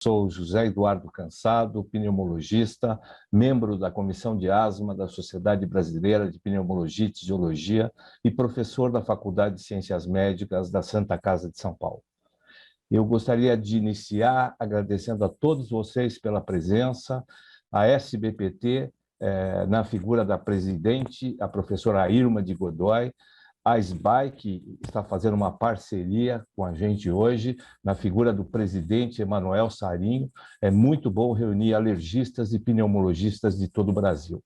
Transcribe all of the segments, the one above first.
Sou José Eduardo Cansado, pneumologista, membro da Comissão de Asma da Sociedade Brasileira de Pneumologia e Tisiologia e professor da Faculdade de Ciências Médicas da Santa Casa de São Paulo. Eu gostaria de iniciar agradecendo a todos vocês pela presença, a SBPT, na figura da presidente, a professora Irma de Godoy, a SBAI, que está fazendo uma parceria com a gente hoje, na figura do presidente Emanuel Sarinho. É muito bom reunir alergistas e pneumologistas de todo o Brasil.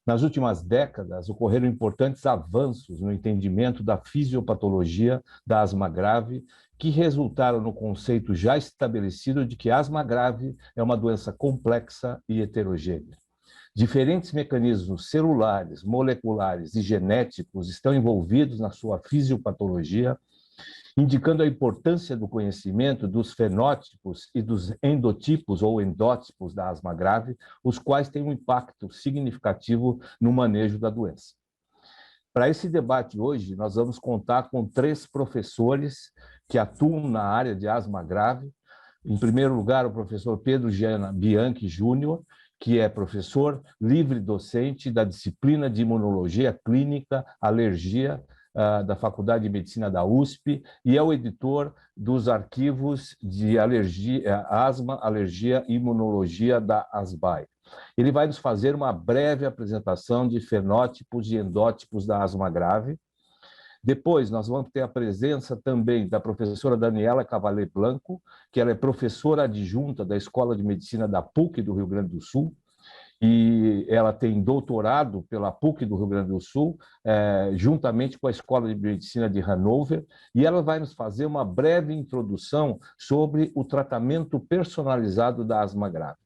Nas últimas décadas, ocorreram importantes avanços no entendimento da fisiopatologia da asma grave, que resultaram no conceito já estabelecido de que a asma grave é uma doença complexa e heterogênea. Diferentes mecanismos celulares, moleculares e genéticos estão envolvidos na sua fisiopatologia, indicando a importância do conhecimento dos fenótipos e dos endotipos ou endótipos da asma grave, os quais têm um impacto significativo no manejo da doença. Para esse debate hoje, nós vamos contar com 3 professores que atuam na área de asma grave. Em primeiro lugar, o professor Pedro Giana Bianchi Júnior, que é professor livre-docente da disciplina de Imunologia Clínica, Alergia, da Faculdade de Medicina da USP, e é o editor dos arquivos de asma, alergia e imunologia da ASBAI. Ele vai nos fazer uma breve apresentação de fenótipos e endótipos da asma grave. Depois, nós vamos ter a presença também da professora Daniela Cavallé Blanco, que ela é professora adjunta da Escola de Medicina da PUC do Rio Grande do Sul, e ela tem doutorado pela PUC do Rio Grande do Sul, juntamente com a Escola de Medicina de Hannover, e ela vai nos fazer uma breve introdução sobre o tratamento personalizado da asma grave.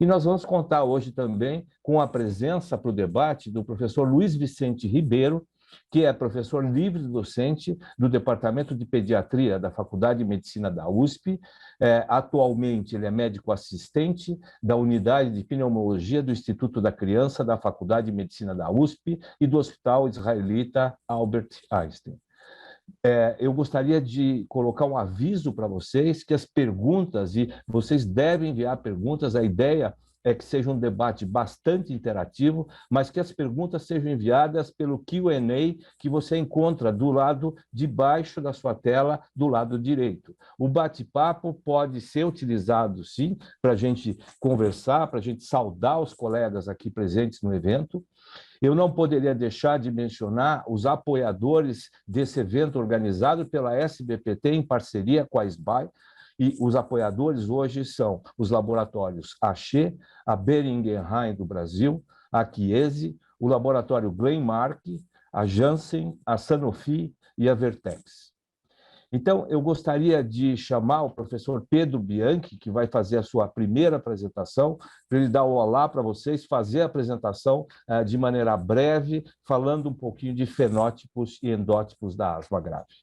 E nós vamos contar hoje também com a presença para o debate do professor Luiz Vicente Ribeiro, que é professor livre-docente do Departamento de Pediatria da Faculdade de Medicina da USP. Atualmente, ele é médico assistente da Unidade de Pneumologia do Instituto da Criança da Faculdade de Medicina da USP e do Hospital Israelita Albert Einstein. Eu gostaria de colocar um aviso para vocês que as perguntas, e vocês devem enviar perguntas, a ideia é que seja um debate bastante interativo, mas que as perguntas sejam enviadas pelo Q&A que você encontra do lado de baixo da sua tela, do lado direito. O bate-papo pode ser utilizado, sim, para a gente conversar, para a gente saudar os colegas aqui presentes no evento. Eu não poderia deixar de mencionar os apoiadores desse evento organizado pela SBPT em parceria com a SBAI. E os apoiadores hoje são os laboratórios Axê, a Boehringer Ingelheim do Brasil, a Chiesi, o laboratório Glenmark, a Janssen, a Sanofi e a Vertex. Então, eu gostaria de chamar o professor Pedro Bianchi, que vai fazer a sua primeira apresentação, para ele dar o olá para vocês, fazer a apresentação de maneira breve, falando um pouquinho de fenótipos e endótipos da asma grave.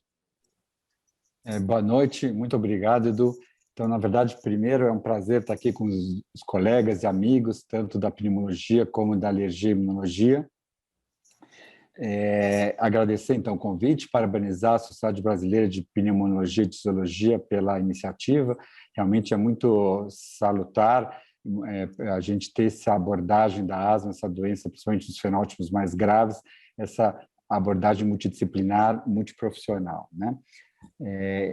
Boa noite, muito obrigado, Edu. Então, na verdade, primeiro é um prazer estar aqui com os colegas e amigos, tanto da pneumologia como da alergia e imunologia. Agradecer, então, o convite, parabenizar a Sociedade Brasileira de Pneumologia e Tisiologia pela iniciativa. Realmente é muito salutar a gente ter essa abordagem da asma, essa doença, principalmente dos fenótipos mais graves, essa abordagem multidisciplinar, multiprofissional, né?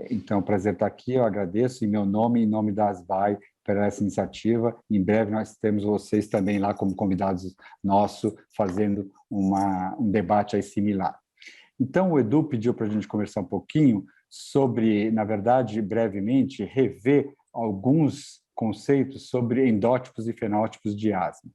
Então, prazer estar aqui, eu agradeço em meu nome e em nome da ASBAI por essa iniciativa. Em breve nós temos vocês também lá como convidados nossos, fazendo um debate aí similar. Então, o Edu pediu para a gente conversar um pouquinho sobre, na verdade, brevemente, rever alguns conceitos sobre endótipos e fenótipos de asma.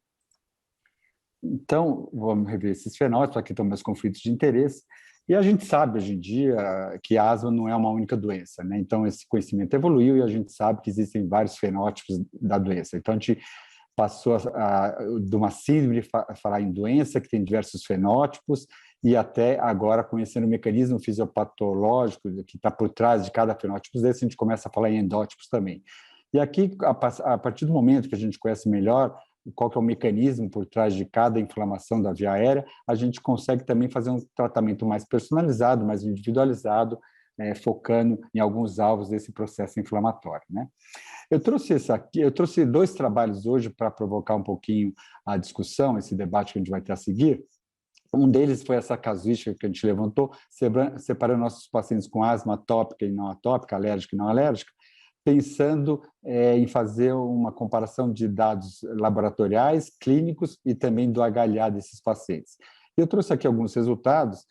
Então, vamos rever esses fenótipos, aqui estão meus conflitos de interesse. E a gente sabe, hoje em dia, que a asma não é uma única doença, né? Então, esse conhecimento evoluiu e a gente sabe que existem vários fenótipos da doença. Então, a gente passou de uma síndrome a falar em doença, que tem diversos fenótipos, e até agora, conhecendo o mecanismo fisiopatológico que está por trás de cada fenótipo desse, a gente começa a falar em endótipos também. E aqui, a partir do momento que a gente conhece melhor qual que é o mecanismo por trás de cada inflamação da via aérea, a gente consegue também fazer um tratamento mais personalizado, mais individualizado, focando em alguns alvos desse processo inflamatório, né? Eu trouxe dois trabalhos hoje para provocar um pouquinho a discussão, esse debate que a gente vai ter a seguir. Um deles foi essa casuística que a gente levantou, separando nossos pacientes com asma atópica e não atópica, alérgica e não alérgica, pensando em fazer uma comparação de dados laboratoriais, clínicos e também do HLA desses pacientes. Eu trouxe aqui alguns resultados.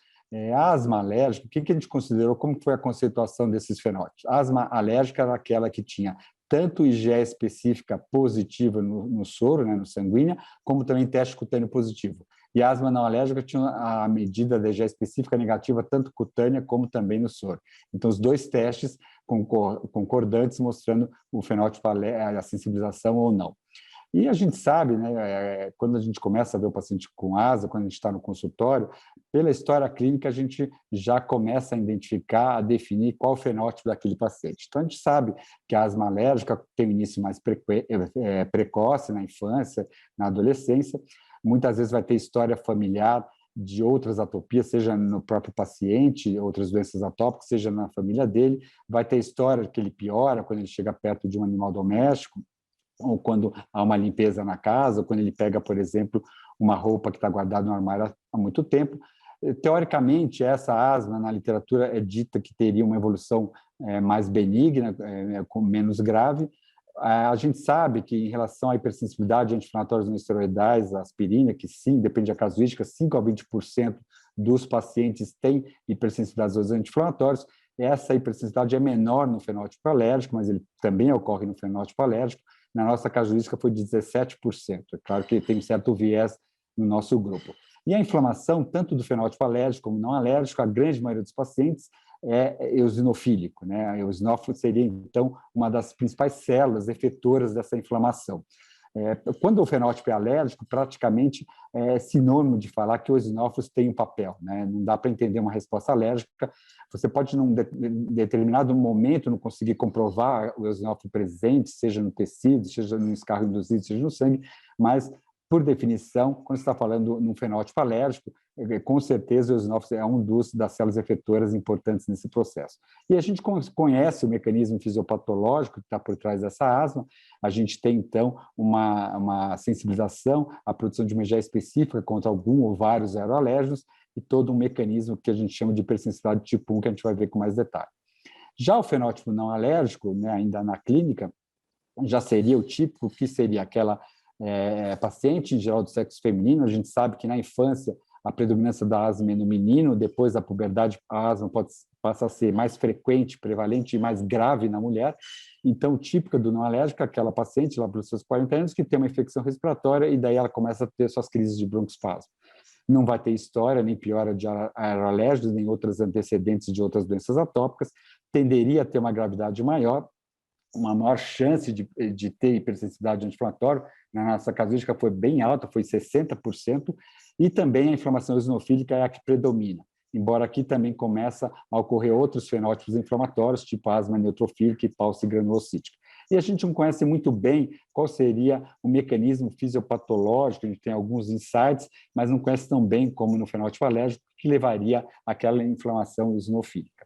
A asma alérgica, o que a gente considerou, como foi a conceituação desses fenótipos? A asma alérgica era aquela que tinha tanto IgE específica positiva no soro, né, no sanguínea, como também teste cutâneo positivo. E a asma não alérgica tinha a medida da IgE específica negativa, tanto cutânea como também no soro. Então, os dois testes concordantes mostrando o fenótipo, a sensibilização ou não. E a gente sabe, né, quando a gente começa a ver o paciente com asma, quando a gente está no consultório, pela história clínica a gente já começa a identificar, a definir qual o fenótipo daquele paciente. Então a gente sabe que a asma alérgica tem um início mais precoce na infância, na adolescência, muitas vezes vai ter história familiar de outras atopias, seja no próprio paciente, outras doenças atópicas, seja na família dele, vai ter história que ele piora quando ele chega perto de um animal doméstico, ou quando há uma limpeza na casa, ou quando ele pega, por exemplo, uma roupa que está guardada no armário há muito tempo. Teoricamente, essa asma, na literatura, é dita que teria uma evolução mais benigna, menos grave. A gente sabe que, em relação à hipersensibilidade a anti-inflamatórios não esteroidais, a aspirina, que sim, depende da casuística, 5 a 20% dos pacientes têm hipersensibilidade aos anti-inflamatórios. Essa hipersensibilidade é menor no fenótipo alérgico, mas ele também ocorre no fenótipo alérgico. Na nossa casuística foi de 17%. É claro que tem um certo viés no nosso grupo. E a inflamação, tanto do fenótipo alérgico como não alérgico, a grande maioria dos pacientes é eosinofílico, né? A eosinófilo seria, então, uma das principais células efetoras dessa inflamação. Quando o fenótipo é alérgico, praticamente é sinônimo de falar que os eosinófilos têm um papel, né? Não dá para entender uma resposta alérgica. Você pode, num determinado momento, não conseguir comprovar o eosinófilo presente, seja no tecido, seja no escarro induzido, seja no sangue, mas, por definição, quando você está falando num fenótipo alérgico, com certeza o eosinófilo é um das células efetoras importantes nesse processo. E a gente conhece o mecanismo fisiopatológico que está por trás dessa asma. A gente tem, então, uma sensibilização à produção de uma IgE específica contra algum ou vários aeroalérgenos e todo um mecanismo que a gente chama de hipersensibilidade tipo 1, que a gente vai ver com mais detalhe. Já o fenótipo não alérgico, né, ainda na clínica, já seria o típico, que seria aquela paciente, em geral, do sexo feminino. A gente sabe que na infância a predominância da asma é no menino, depois da puberdade a asma passa a ser mais frequente, prevalente e mais grave na mulher. Então, típica do não alérgico é aquela paciente lá pelos seus 40 anos que tem uma infecção respiratória e daí ela começa a ter suas crises de broncoespasmo. Não vai ter história nem piora de aeroalérgicos, nem outros antecedentes de outras doenças atópicas, tenderia a ter uma gravidade maior, uma maior chance de ter hipersensibilidade anti-inflamatória. Na nossa casuística foi bem alta, foi 60%, e também a inflamação eosinofílica é a que predomina, embora aqui também começa a ocorrer outros fenótipos inflamatórios, tipo asma neutrofílica e pálse granulocítica. E a gente não conhece muito bem qual seria o mecanismo fisiopatológico, a gente tem alguns insights, mas não conhece tão bem como no fenótipo alérgico, que levaria àquela inflamação eosinofílica.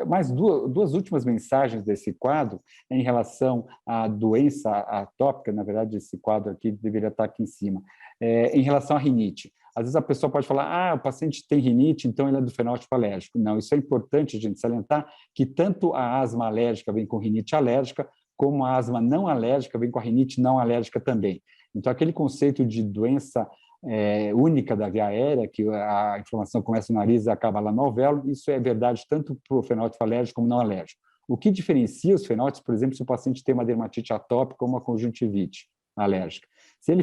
Mais duas últimas mensagens desse quadro em relação à doença atópica. Na verdade, esse quadro aqui deveria estar aqui em cima, em relação à rinite. Às vezes a pessoa pode falar, o paciente tem rinite, então ele é do fenótipo alérgico. Não, isso é importante a gente salientar, que tanto a asma alérgica vem com rinite alérgica, como a asma não alérgica vem com a rinite não alérgica também. Então, aquele conceito de doença única da via aérea, que a inflamação começa no nariz e acaba lá no alvéolo, isso é verdade tanto para o fenótipo alérgico como não alérgico. O que diferencia os fenótipos, por exemplo, se o paciente tem uma dermatite atópica ou uma conjuntivite alérgica? Se ele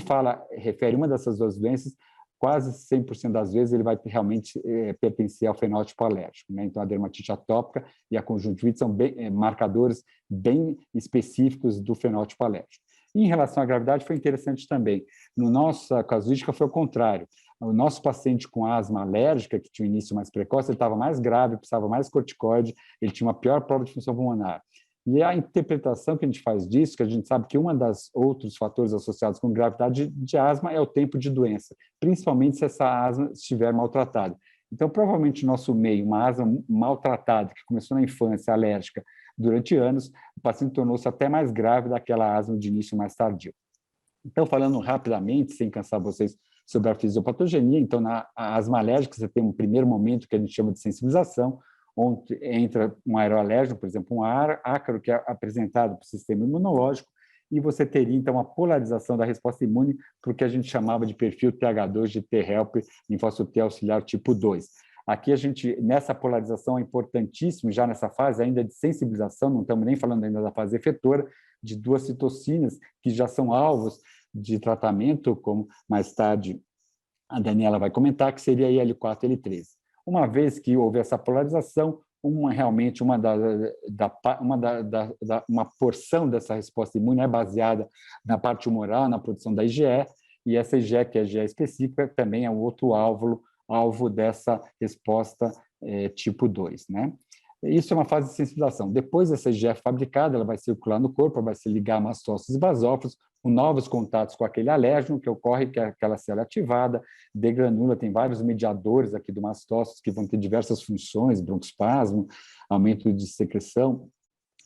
refere uma dessas duas doenças, quase 100% das vezes ele vai realmente pertencer ao fenótipo alérgico, né? Então, a dermatite atópica e a conjuntivite são marcadores bem específicos do fenótipo alérgico. Em relação à gravidade, foi interessante também. No nossa casuística foi o contrário. O nosso paciente com asma alérgica, que tinha um início mais precoce, ele estava mais grave, precisava mais corticoide, ele tinha uma pior prova de função pulmonar. E a interpretação que a gente faz disso, que a gente sabe que um dos outros fatores associados com gravidade de asma é o tempo de doença, principalmente se essa asma estiver maltratada. Então, provavelmente, no nosso meio, uma asma maltratada, que começou na infância, alérgica, durante anos, o paciente tornou-se até mais grave daquela asma de início mais tardio. Então, falando rapidamente, sem cansar vocês, sobre a fisiopatogenia, então, na asma alérgica, você tem um primeiro momento que a gente chama de sensibilização, onde entra um aeroalérgeno, por exemplo, um ácaro, que é apresentado para o sistema imunológico, e você teria, então, a polarização da resposta imune para o que a gente chamava de perfil TH2 de T-helper, linfócito T auxiliar tipo 2. Aqui a gente, nessa polarização, é importantíssimo, já nessa fase ainda de sensibilização, não estamos nem falando ainda da fase efetora, de duas citocinas que já são alvos de tratamento, como mais tarde a Daniela vai comentar, que seria a IL-4 e IL-13. Uma vez que houve essa polarização, uma porção dessa resposta imune é baseada na parte humoral, na produção da IgE, e essa IgE, que é a IgE específica, também é um outro alvo dessa resposta tipo 2, né? Isso é uma fase de sensibilização. Depois dessa IgE fabricada, ela vai circular no corpo, vai se ligar a mastócitos e basófilos, com novos contatos com aquele alérgeno que ocorre, que é aquela célula ativada, degranula, tem vários mediadores aqui do mastócito que vão ter diversas funções, broncoespasmo, aumento de secreção,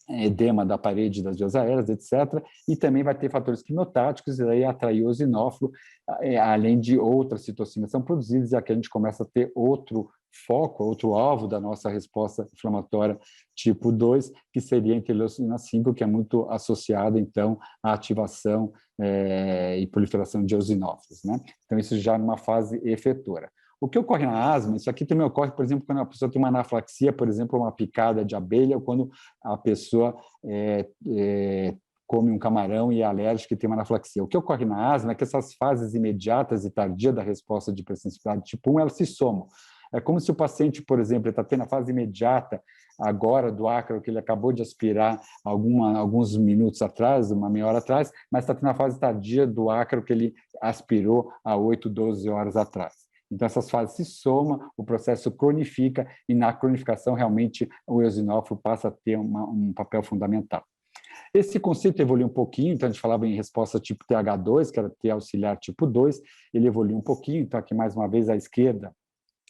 edema da parede das vias aéreas, etc. E também vai ter fatores quimiotáticos, e aí atrair o eosinófilo, além de outras citocinas são produzidas, e aqui a gente começa a ter outro foco, outro alvo da nossa resposta inflamatória tipo 2, que seria a interleucina 5, que é muito associada, então, à ativação e proliferação de eosinófilos, né? Então, isso já numa fase efetora. O que ocorre na asma, isso aqui também ocorre, por exemplo, quando a pessoa tem uma anafilaxia, por exemplo, uma picada de abelha, ou quando a pessoa come um camarão e é alérgica e tem uma anafilaxia. O que ocorre na asma é que essas fases imediatas e tardias da resposta de hipersensibilidade tipo 1, elas se somam. É como se o paciente, por exemplo, está tendo a fase imediata agora do ácaro que ele acabou de aspirar alguns minutos atrás, uma meia hora atrás, mas está tendo a fase tardia do ácaro que ele aspirou há 8, 12 horas atrás. Então, essas fases se somam, o processo cronifica, e na cronificação, realmente, o eosinófilo passa a ter um papel fundamental. Esse conceito evoluiu um pouquinho, então a gente falava em resposta tipo TH2, que era T auxiliar tipo 2, ele evoluiu um pouquinho, então aqui mais uma vez à esquerda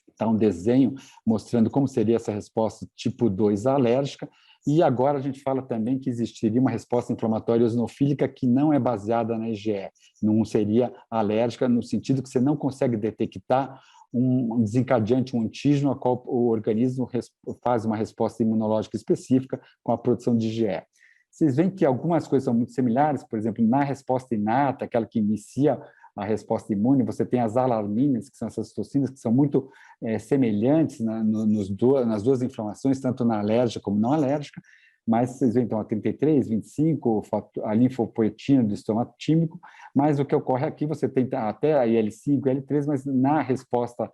está um desenho mostrando como seria essa resposta tipo 2 alérgica, e agora a gente fala também que existiria uma resposta inflamatória eosinofílica que não é baseada na IgE, não seria alérgica no sentido que você não consegue detectar um desencadeante, um antígeno, a qual o organismo faz uma resposta imunológica específica com a produção de IgE. Vocês veem que algumas coisas são muito similares, por exemplo, na resposta inata, aquela que inicia a resposta imune, você tem as alarminas, que são essas citocinas que são muito semelhantes nas duas inflamações, tanto na alérgica como não alérgica, mas vocês veem, então, a 33, 25, a linfopoetina do estômago tímico, mas o que ocorre aqui, você tem até a IL-5, IL-3, mas na resposta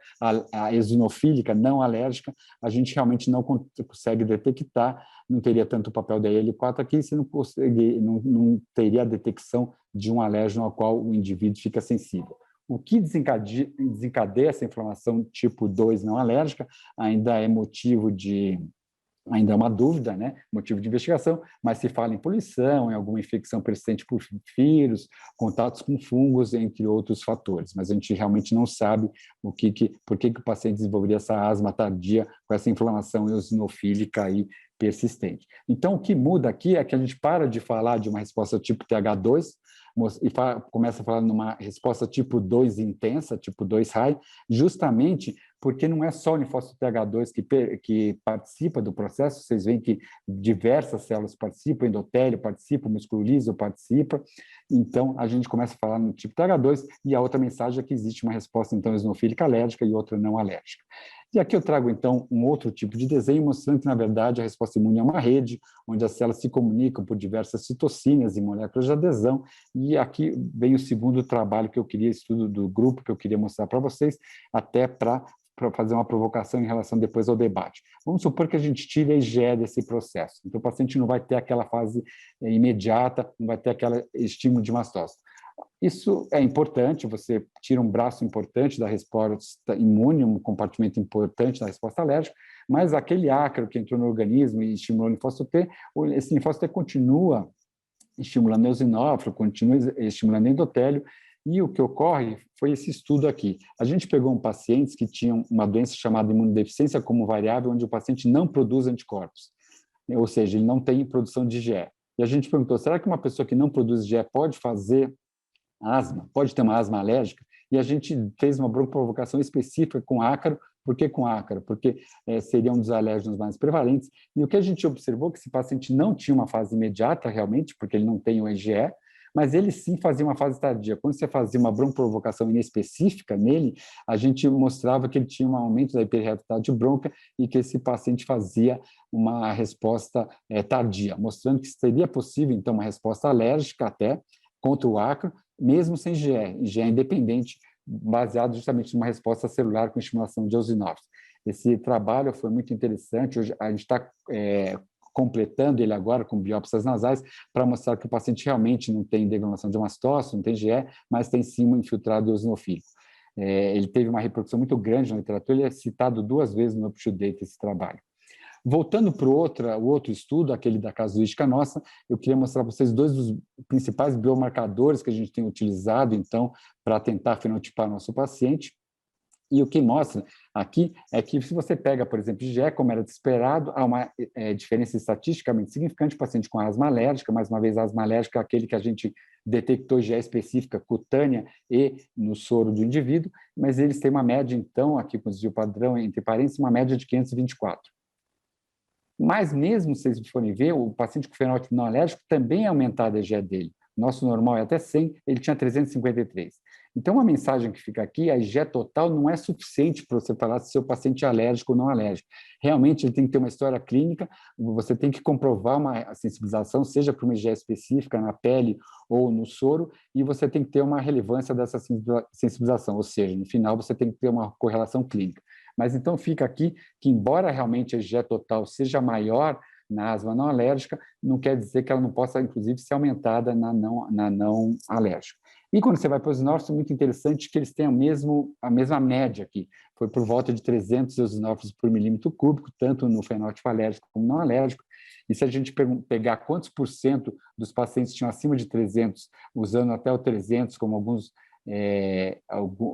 à eosinofílica não alérgica, a gente realmente não consegue detectar, não teria tanto o papel da IL-4 aqui, você não teria a detecção de um alérgeno ao qual o indivíduo fica sensível. O que desencadeia essa inflamação tipo 2 não alérgica ainda é motivo de... Ainda é uma dúvida, né? Motivo de investigação, mas se fala em poluição, em alguma infecção persistente por vírus, contatos com fungos, entre outros fatores. Mas a gente realmente não sabe por que o paciente desenvolveria essa asma tardia com essa inflamação eosinofílica aí persistente. Então, o que muda aqui é que a gente para de falar de uma resposta tipo TH2 e começa a falar numa resposta tipo 2 intensa, tipo 2 high, justamente porque não é só o linfócito TH2 que participa do processo, vocês veem que diversas células participam, endotélio participa, o músculo liso participa, então a gente começa a falar no tipo TH2, e a outra mensagem é que existe uma resposta então eosinofílica alérgica e outra não alérgica. E aqui eu trago, então, um outro tipo de desenho, mostrando que, na verdade, a resposta imune é uma rede, onde as células se comunicam por diversas citocinas e moléculas de adesão, e aqui vem o segundo trabalho que eu queria, estudo do grupo, que eu queria mostrar para vocês, até para fazer uma provocação em relação depois ao debate. Vamos supor que a gente tire a IgE desse processo, então o paciente não vai ter aquela fase imediata, não vai ter aquele estímulo de mastócito. Isso é importante, você tira um braço importante da resposta imune, um compartimento importante da resposta alérgica, mas aquele ácaro que entrou no organismo e estimulou o linfócito T, esse linfócito T continua estimulando o eosinófilo, continua estimulando o endotélio, e o que ocorre foi esse estudo aqui. A gente pegou pacientes que tinham uma doença chamada imunodeficiência como variável, onde o paciente não produz anticorpos. ou seja, ele não tem produção de IgE. E a gente perguntou, será que uma pessoa que não produz IgE pode fazer asma, pode ter uma asma alérgica? E a gente fez uma broncoprovocação específica com ácaro. Por que com ácaro? Porque seria um dos alérgenos mais prevalentes. E o que a gente observou é que esse paciente não tinha uma fase imediata, realmente, porque ele não tem o IgE, mas ele sim fazia uma fase tardia. Quando você fazia uma broncoprovocação inespecífica nele, a gente mostrava que ele tinha um aumento da hiperreatividade bronca e que esse paciente fazia uma resposta tardia, mostrando que seria possível, então, uma resposta alérgica até contra o ácaro, mesmo sem IgE, IgE independente, baseado justamente numa resposta celular com estimulação de eosinófilos. Esse trabalho foi muito interessante, hoje a gente está completando ele agora com biópsias nasais para mostrar que o paciente realmente não tem degranulação de mastócito, não tem IgE, mas tem sim um infiltrado eosinofílico. Ele teve uma repercussão muito grande na literatura, ele é citado 2 vezes no UpToDate esse trabalho. Voltando para o outro estudo, aquele da casuística nossa, eu queria mostrar para vocês 2 dos principais biomarcadores que a gente tem utilizado, então, para tentar fenotipar nosso paciente. E o que mostra aqui é que, se você pega, por exemplo, IgE, como era de esperado, há uma diferença estatisticamente significante no paciente com asma alérgica. Mais uma vez, a asma alérgica é aquele que a gente detectou IgE específica cutânea e no soro do indivíduo, mas eles têm uma média, então, aqui com o desvio padrão, entre parênteses, uma média de 524. Mas mesmo se vocês forem ver, o paciente com fenótipo não alérgico também é aumentada a IgE dele. Nosso normal é até 100, ele tinha 353. Então, uma mensagem que fica aqui, a IgE total não é suficiente para você falar se seu paciente é alérgico ou não alérgico. Realmente, ele tem que ter uma história clínica, você tem que comprovar uma sensibilização, seja para uma IgE específica na pele ou no soro, e você tem que ter uma relevância dessa sensibilização, ou seja, no final você tem que ter uma correlação clínica. Mas então fica aqui que, embora realmente a IgE total seja maior na asma não alérgica, não quer dizer que ela não possa, inclusive, ser aumentada na não alérgica. E quando você vai para os eosinófilos, é muito interessante que eles têm a mesma média aqui. Foi por volta de 300 eosinófilos por milímetro cúbico, tanto no fenótipo alérgico como não alérgico. E se a gente pegar quantos % dos pacientes tinham acima de 300, usando até o 300 como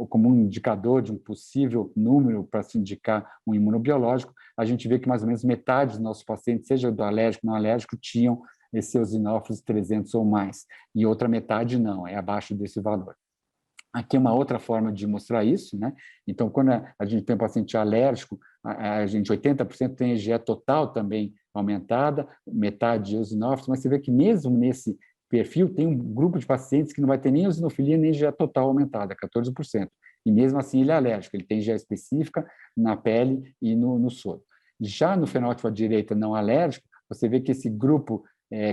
como um indicador de um possível número para se indicar um imunobiológico, a gente vê que mais ou menos metade dos nossos pacientes, seja do alérgico ou não alérgico, tinham esses eosinófilos 300 ou mais, e outra metade não, é abaixo desse valor. Aqui é uma outra forma de mostrar isso, né? Então, quando a gente tem um paciente alérgico, a gente 80% tem IgE total também aumentada, metade eosinófilos, mas você vê que mesmo nesse perfil tem um grupo de pacientes que não vai ter nem eosinofilia nem IgE total aumentada, 14%. E mesmo assim ele é alérgico, ele tem IgE específica na pele e no soro. Já no fenótipo à direita não alérgico, você vê que esse grupo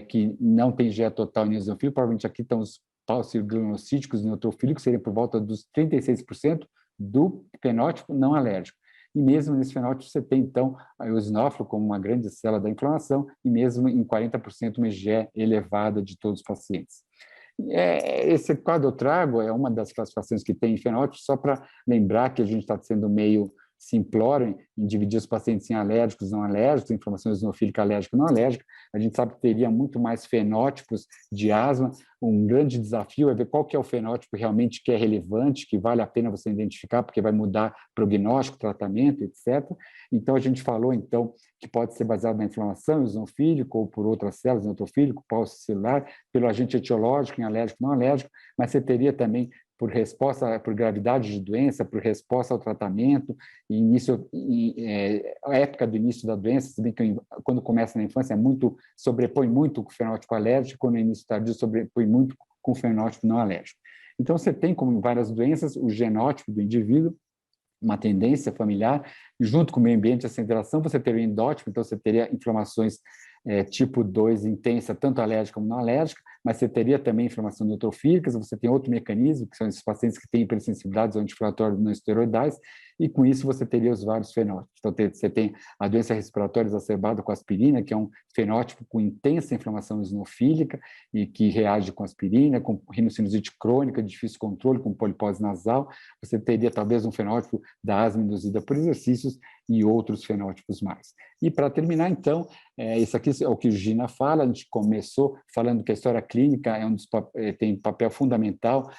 que não tem IgE total nem eosinofílico, provavelmente aqui estão os paucigranulocíticos e neutrofílicos, seriam por volta dos 36% do fenótipo não alérgico. E mesmo nesse fenótipo você tem, então, a eosinófilo como uma grande célula da inflamação e mesmo em 40% uma IgE elevada de todos os pacientes. Esse quadro eu trago é uma das classificações que tem em fenótipo, só para lembrar que a gente está sendo meio simplório em dividir os pacientes em alérgicos, não alérgicos, inflamação eosinofílica alérgica não alérgica. A gente sabe que teria muito mais fenótipos de asma. Um grande desafio é ver qual que é o fenótipo realmente que é relevante, que vale a pena você identificar, porque vai mudar prognóstico, tratamento, etc. Então, a gente falou, então, que pode ser baseado na inflamação eosinofílica ou por outras células, neutrofílico, paucicelular, pelo agente etiológico, em alérgico, não alérgico, mas você teria também por resposta, por gravidade de doença, por resposta ao tratamento, a época do início da doença, se bem que quando começa na infância sobrepõe muito com o fenótipo alérgico, quando é início tardio sobrepõe muito com o fenótipo não alérgico. Então, você tem, como em várias doenças, o genótipo do indivíduo, uma tendência familiar, junto com o meio ambiente, essa interação, você teria o endótipo, então você teria inflamações tipo 2 intensa, tanto alérgica como não alérgica, mas você teria também inflamação neutrofílica, você tem outro mecanismo, que são esses pacientes que têm hipersensibilidades ao anti-inflamatório não esteroidais, e com isso você teria os vários fenótipos. Então, você tem a doença respiratória exacerbada com aspirina, que é um fenótipo com intensa inflamação eosinofílica e que reage com aspirina, com rinocinusite crônica, de difícil controle, com polipose nasal. Você teria talvez um fenótipo da asma induzida por exercícios e outros fenótipos mais. E para terminar, então, isso aqui é o que o Gina fala, a gente começou falando que a história clínica tem papel fundamental,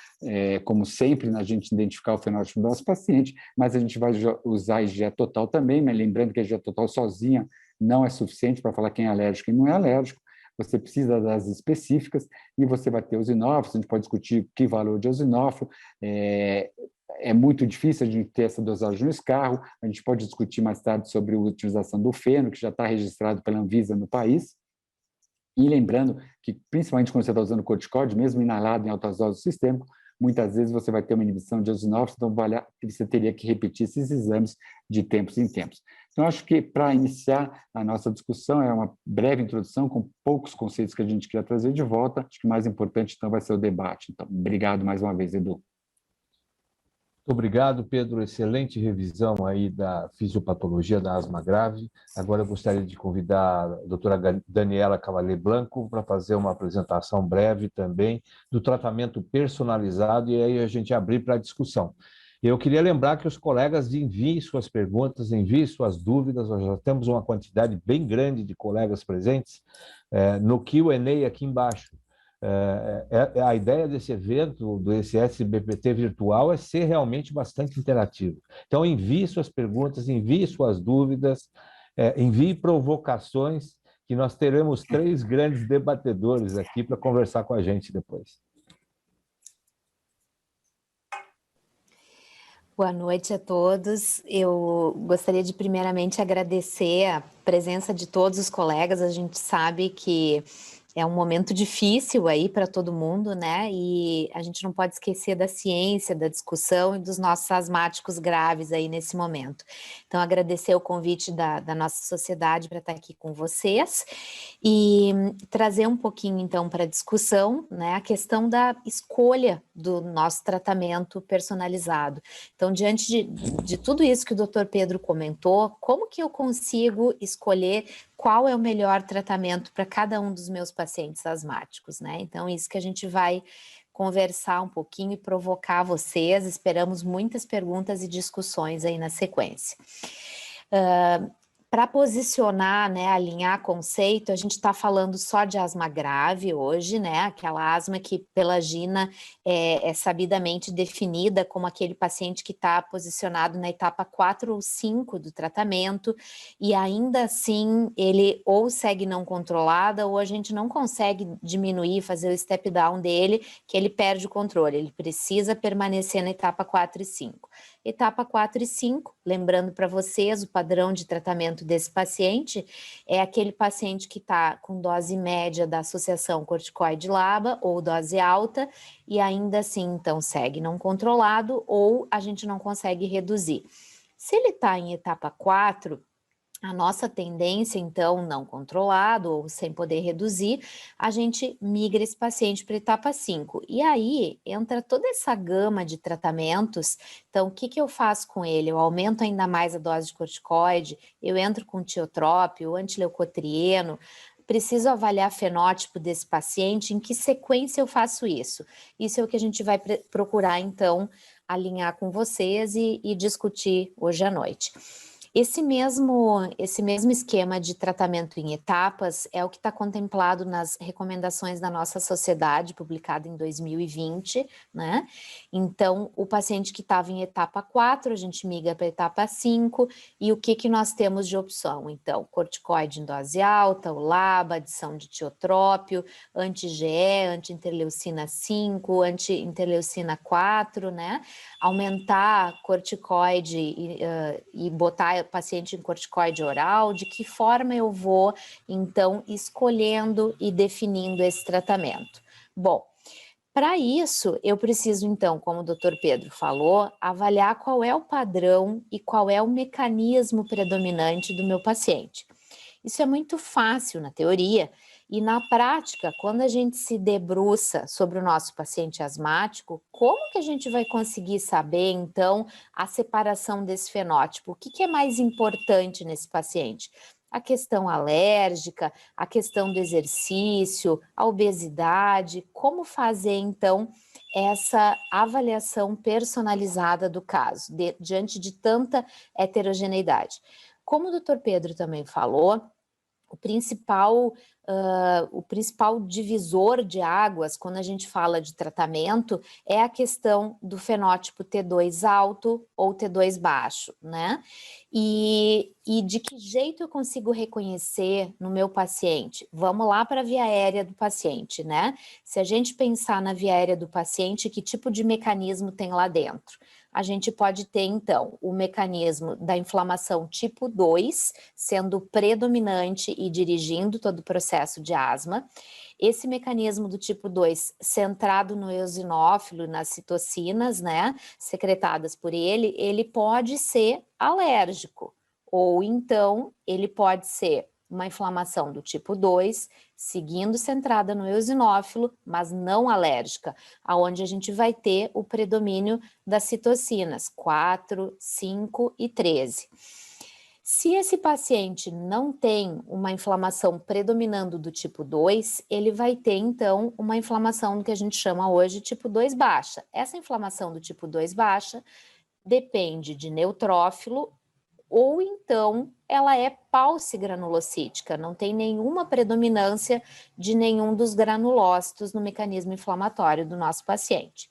como sempre, na gente identificar o fenótipo do nosso paciente, mas a gente vai usar a IgE total também, mas lembrando que a IgE total sozinha não é suficiente para falar quem é alérgico e não é alérgico. Você precisa das específicas e você vai ter eosinófilos. A gente pode discutir que valor de eosinófilo. É muito difícil a gente ter essa dosagem no escarro. A gente pode discutir mais tarde sobre a utilização do feno, que já está registrado pela Anvisa no país. E lembrando que, principalmente quando você está usando corticóide, mesmo inalado em altas doses sistêmico, muitas vezes você vai ter uma inibição de eosinófilos, então você teria que repetir esses exames de tempos em tempos. Então, acho que para iniciar a nossa discussão, é uma breve introdução com poucos conceitos que a gente queria trazer de volta. Acho que o mais importante, então, vai ser o debate. Então, obrigado mais uma vez, Edu. Muito obrigado, Pedro. Excelente revisão aí da fisiopatologia da asma grave. Agora eu gostaria de convidar a doutora Daniela Cavalier Blanco para fazer uma apresentação breve também do tratamento personalizado e aí a gente abrir para a discussão. Eu queria lembrar que os colegas enviem suas perguntas, enviem suas dúvidas. Nós já temos uma quantidade bem grande de colegas presentes no Q&A aqui embaixo. A ideia desse evento, desse SBPT virtual, é ser realmente bastante interativo. Então, envie suas perguntas, envie suas dúvidas, envie provocações, que nós teremos 3 grandes debatedores aqui para conversar com a gente depois. Boa noite a todos. Eu gostaria de primeiramente agradecer a presença de todos os colegas. A gente sabe que é um momento difícil aí para todo mundo, né? E a gente não pode esquecer da ciência, da discussão e dos nossos asmáticos graves aí nesse momento. Então, agradecer o convite da nossa sociedade para estar aqui com vocês e trazer um pouquinho, então, para a discussão, né, a questão da escolha do nosso tratamento personalizado. Então, diante de tudo isso que o Dr. Pedro comentou, como que eu consigo escolher qual é o melhor tratamento para cada um dos meus pacientes asmáticos, né? Então, isso que a gente vai conversar um pouquinho e provocar vocês. Esperamos muitas perguntas e discussões aí na sequência. Para posicionar, né, alinhar conceito, a gente está falando só de asma grave hoje, né, aquela asma que pela GINA é sabidamente definida como aquele paciente que está posicionado na etapa 4 ou 5 do tratamento, e ainda assim ele ou segue não controlada, ou a gente não consegue diminuir, fazer o step down dele, que ele perde o controle, ele precisa permanecer na etapa 4 e 5. Etapa 4 e 5, lembrando para vocês, o padrão de tratamento desse paciente é aquele paciente que está com dose média da associação corticoide-LABA ou dose alta e ainda assim, então, segue não controlado ou a gente não consegue reduzir. Se ele está em etapa 4, a nossa tendência, então, não controlado ou sem poder reduzir, a gente migra esse paciente para a etapa 5. E aí entra toda essa gama de tratamentos. Então, o que eu faço com ele? Eu aumento ainda mais a dose de corticoide, eu entro com tiotrópio, antileucotrieno, preciso avaliar fenótipo desse paciente, em que sequência eu faço isso? Isso é o que a gente vai procurar, então, alinhar com vocês e discutir hoje à noite. Esse mesmo esquema de tratamento em etapas é o que está contemplado nas recomendações da nossa sociedade, publicada em 2020, né? Então, o paciente que estava em etapa 4, a gente migra para etapa 5, e o que nós temos de opção? Então, corticoide em dose alta, o LABA, adição de tiotrópio, anti-GE, anti-interleucina 5, anti-interleucina 4, né? Aumentar corticoide e botar paciente em corticoide oral, de que forma eu vou, então, escolhendo e definindo esse tratamento? Bom, para isso, eu preciso, então, como o Dr. Pedro falou, avaliar qual é o padrão e qual é o mecanismo predominante do meu paciente. Isso é muito fácil na teoria, e na prática, quando a gente se debruça sobre o nosso paciente asmático, como que a gente vai conseguir saber, então, a separação desse fenótipo? O que é mais importante nesse paciente? A questão alérgica, a questão do exercício, a obesidade, como fazer, então, essa avaliação personalizada do caso, diante de tanta heterogeneidade. Como o Dr. Pedro também falou, o principal o principal divisor de águas, quando a gente fala de tratamento, é a questão do fenótipo T2 alto ou T2 baixo, né? E de que jeito eu consigo reconhecer no meu paciente? Vamos lá para a via aérea do paciente, né? Se a gente pensar na via aérea do paciente, que tipo de mecanismo tem lá dentro? A gente pode ter, então, o mecanismo da inflamação tipo 2, sendo predominante e dirigindo todo o processo de asma. Esse mecanismo do tipo 2, centrado no eosinófilo, nas citocinas, né, secretadas por ele pode ser alérgico, ou então ele pode ser uma inflamação do tipo 2, seguindo centrada no eosinófilo, mas não alérgica, aonde a gente vai ter o predomínio das citocinas 4, 5 e 13. Se esse paciente não tem uma inflamação predominando do tipo 2, ele vai ter, então, uma inflamação do que a gente chama hoje de tipo 2 baixa. Essa inflamação do tipo 2 baixa depende de neutrófilo ou então ela é paucigranulocítica, não tem nenhuma predominância de nenhum dos granulócitos no mecanismo inflamatório do nosso paciente.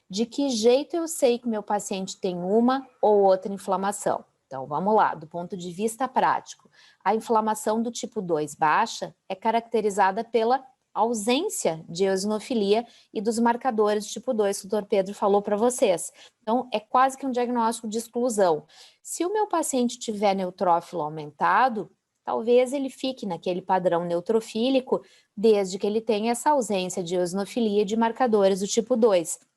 De que jeito eu sei que meu paciente tem uma ou outra inflamação? Então, vamos lá, do ponto de vista prático. A inflamação do tipo 2 baixa é caracterizada pela ausência de eosinofilia e dos marcadores de tipo 2 que o Dr. Pedro falou para vocês. Então, é quase que um diagnóstico de exclusão. Se o meu paciente tiver neutrófilo aumentado, talvez ele fique naquele padrão neutrofílico, desde que ele tenha essa ausência de eosinofilia e de marcadores do tipo 2.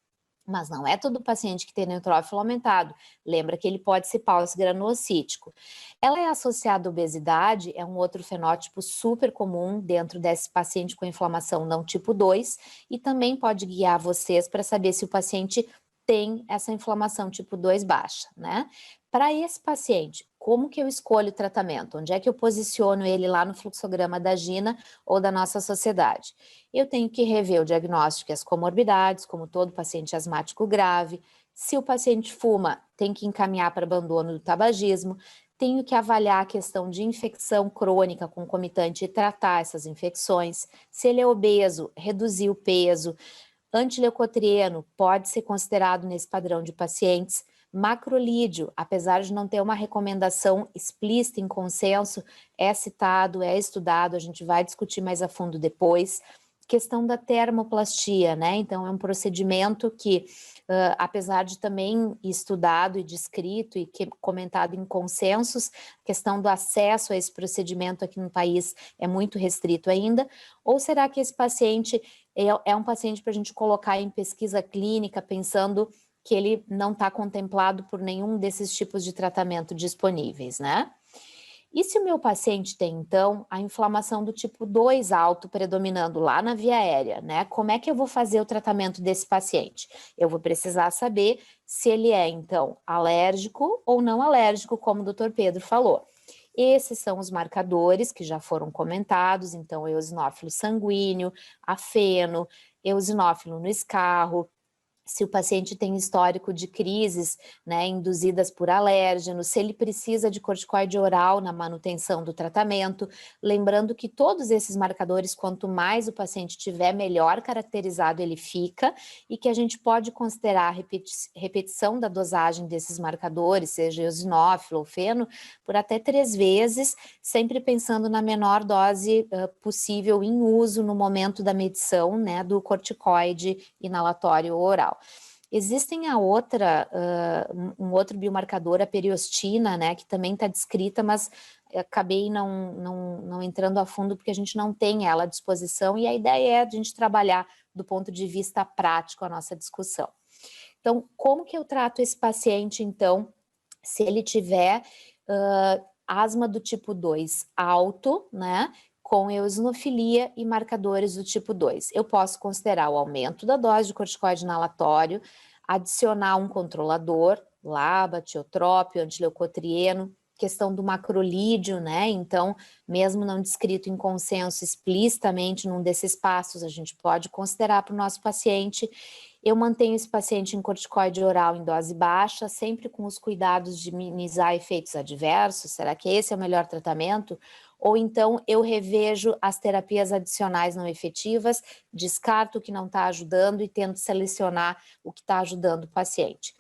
Mas não é todo paciente que tem neutrófilo aumentado. Lembra que ele pode ser paucigranulocítico. Ela é associada à obesidade, é um outro fenótipo super comum dentro desse paciente com inflamação não tipo 2 e também pode guiar vocês para saber se o paciente tem essa inflamação tipo 2 baixa, né? Para esse paciente, como que eu escolho o tratamento? Onde é que eu posiciono ele lá no fluxograma da GINA ou da nossa sociedade? Eu tenho que rever o diagnóstico e as comorbidades, como todo paciente asmático grave. Se o paciente fuma, tem que encaminhar para abandono do tabagismo. Tenho que avaliar a questão de infecção crônica concomitante e tratar essas infecções. Se ele é obeso, reduzir o peso. Antileucotrieno pode ser considerado nesse padrão de pacientes. Macrolídeo, apesar de não ter uma recomendação explícita em consenso, é citado, é estudado, a gente vai discutir mais a fundo depois. Questão da termoplastia, né? Então, é um procedimento que, apesar de também estudado e descrito e comentado em consensos, a questão do acesso a esse procedimento aqui no país é muito restrito ainda. Ou será que esse paciente é um paciente para a gente colocar em pesquisa clínica, pensando que ele não está contemplado por nenhum desses tipos de tratamento disponíveis, né? E se o meu paciente tem, então, a inflamação do tipo 2 alto predominando lá na via aérea, né? Como é que eu vou fazer o tratamento desse paciente? Eu vou precisar saber se ele é, então, alérgico ou não alérgico, como o Dr. Pedro falou. Esses são os marcadores que já foram comentados, então, eosinófilo sanguíneo, afeno, eosinófilo no escarro. Se o paciente tem histórico de crises, né, induzidas por alérgenos, se ele precisa de corticoide oral na manutenção do tratamento, lembrando que todos esses marcadores, quanto mais o paciente tiver, melhor caracterizado ele fica, e que a gente pode considerar a repetição da dosagem desses marcadores, seja eosinófilo ou feno, por até 3 vezes, sempre pensando na menor dose possível em uso no momento da medição, né, do corticoide inalatório oral. Existem um outro biomarcador, a periostina, né, que também está descrita, mas acabei não entrando a fundo porque a gente não tem ela à disposição e a ideia é a gente trabalhar do ponto de vista prático a nossa discussão. Então, como que eu trato esse paciente, então, se ele tiver asma do tipo 2 alto, né, com eosinofilia e marcadores do tipo 2. Eu posso considerar o aumento da dose de corticoide inalatório, adicionar um controlador, LABA, tiotrópio, antileucotrieno, questão do macrolídeo, né? Então, mesmo não descrito em consenso explicitamente num desses passos, a gente pode considerar para o nosso paciente. Eu mantenho esse paciente em corticoide oral em dose baixa, sempre com os cuidados de minimizar efeitos adversos. Será que esse é o melhor tratamento? ou então eu revejo as terapias adicionais não efetivas, descarto o que não está ajudando e tento selecionar o que está ajudando o paciente.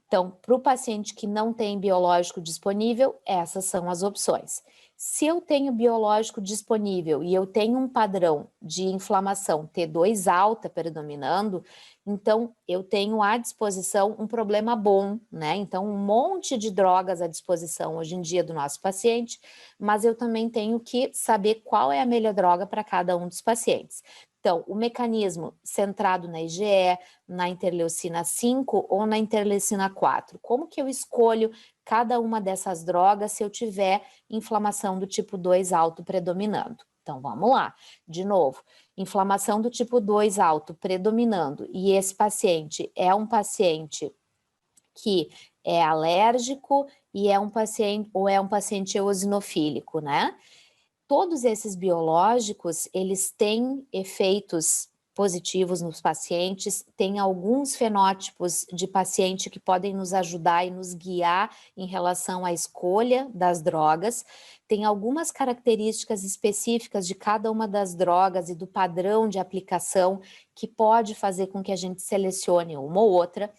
Então, para o paciente que não tem biológico disponível, essas são as opções. Se eu tenho biológico disponível e eu tenho um padrão de inflamação T2 alta predominando, então eu tenho à disposição um problema bom, né? Então, um monte de drogas à disposição hoje em dia do nosso paciente, mas eu também tenho que saber qual é a melhor droga para cada um dos pacientes. Então, o mecanismo centrado na IgE, na interleucina 5 ou na interleucina 4. Como que eu escolho cada uma dessas drogas se eu tiver inflamação do tipo 2 alto predominando? Então, vamos lá. De novo, inflamação do tipo 2 alto predominando e esse paciente é um paciente que é alérgico e é um paciente eosinofílico, né? Todos esses biológicos, eles têm efeitos positivos nos pacientes, tem alguns fenótipos de paciente que podem nos ajudar e nos guiar em relação à escolha das drogas, tem algumas características específicas de cada uma das drogas e do padrão de aplicação que pode fazer com que a gente selecione uma ou outra,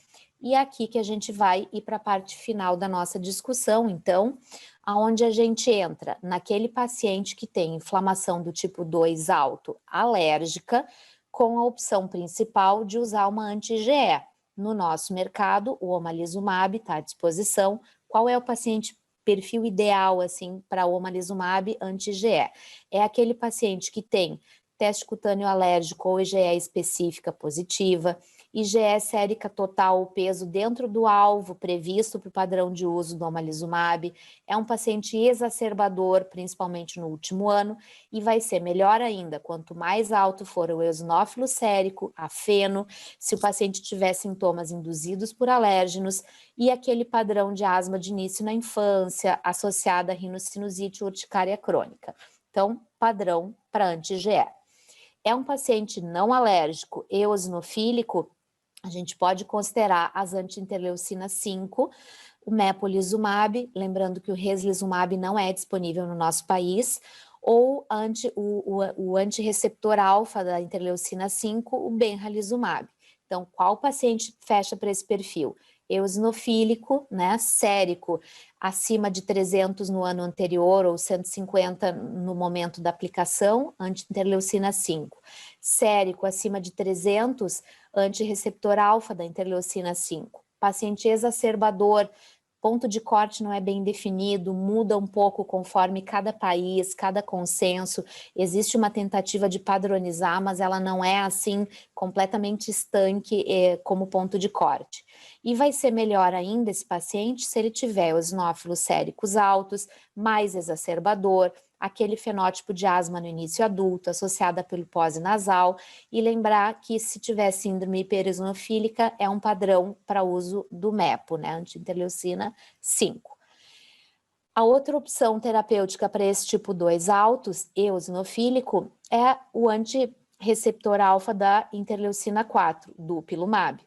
e é aqui que a gente vai ir para a parte final da nossa discussão, então, aonde a gente entra naquele paciente que tem inflamação do tipo 2 alto alérgica, com a opção principal de usar uma anti-IgE. No nosso mercado, o omalizumab está à disposição. Qual é o paciente perfil ideal assim para o omalizumab anti-IgE? É aquele paciente que tem teste cutâneo alérgico ou IgE específica positiva, IgE sérica total, o peso dentro do alvo previsto para o padrão de uso do omalizumab, é um paciente exacerbador, principalmente no último ano, e vai ser melhor ainda, quanto mais alto for o eosinófilo sérico, a feno, se o paciente tiver sintomas induzidos por alérgenos, e aquele padrão de asma de início na infância, associada a rinocinusite urticária crônica. Então, padrão para anti-IgE. É um paciente não alérgico e eosinofílico, a gente pode considerar as anti-interleucina 5, o mepolizumab, lembrando que o reslizumab não é disponível no nosso país, ou o antirreceptor alfa da interleucina 5, o benralizumab. Então, qual paciente fecha para esse perfil? Eosinofílico, né, sérico, acima de 300 no ano anterior ou 150 no momento da aplicação, anti-interleucina 5. Sérico, acima de 300, antirreceptor alfa da interleucina 5. Paciente exacerbador, ponto de corte não é bem definido, muda um pouco conforme cada país, cada consenso, existe uma tentativa de padronizar, mas ela não é assim completamente estanque como ponto de corte. E vai ser melhor ainda esse paciente se ele tiver eosinófilos séricos altos, mais exacerbador, aquele fenótipo de asma no início adulto, associada pelo polipose nasal, e lembrar que se tiver síndrome hipereosinofílica, é um padrão para uso do MEPO, né, anti-interleucina 5. A outra opção terapêutica para esse tipo 2 altos, eosinofílico, é o antirreceptor alfa da interleucina 4, dupilumab.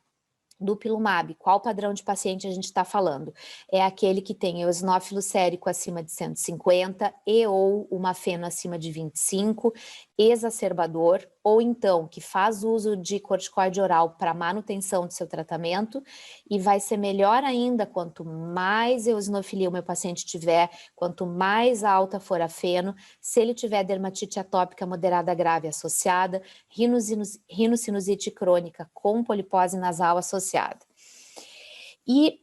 Dupilumab, qual padrão de paciente a gente está falando? É aquele que tem eosinófilo sérico acima de 150 e ou uma feno acima de 25, exacerbador, ou então que faz uso de corticoide oral para manutenção do seu tratamento, e vai ser melhor ainda quanto mais eosinofilia o meu paciente tiver, quanto mais alta for a feno, se ele tiver dermatite atópica moderada grave associada, rinocinusite crônica com polipose nasal associada. E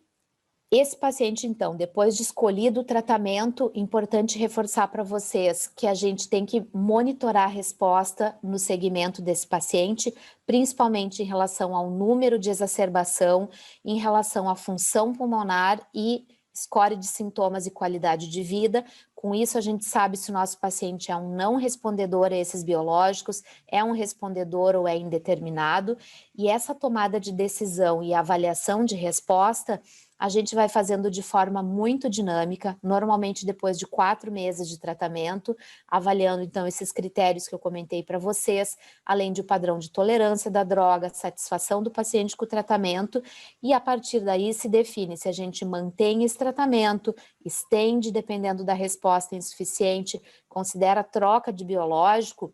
esse paciente, então, depois de escolhido o tratamento, importante reforçar para vocês que a gente tem que monitorar a resposta no segmento desse paciente, principalmente em relação ao número de exacerbação, em relação à função pulmonar e score de sintomas e qualidade de vida. Com isso, a gente sabe se o nosso paciente é um não respondedor a esses biológicos, é um respondedor ou é indeterminado. E essa tomada de decisão e avaliação de resposta, A gente vai fazendo de forma muito dinâmica, normalmente depois de 4 meses de tratamento, avaliando então esses critérios que eu comentei para vocês, além de o padrão de tolerância da droga, satisfação do paciente com o tratamento, e a partir daí se define se a gente mantém esse tratamento, estende dependendo da resposta insuficiente, considera troca de biológico.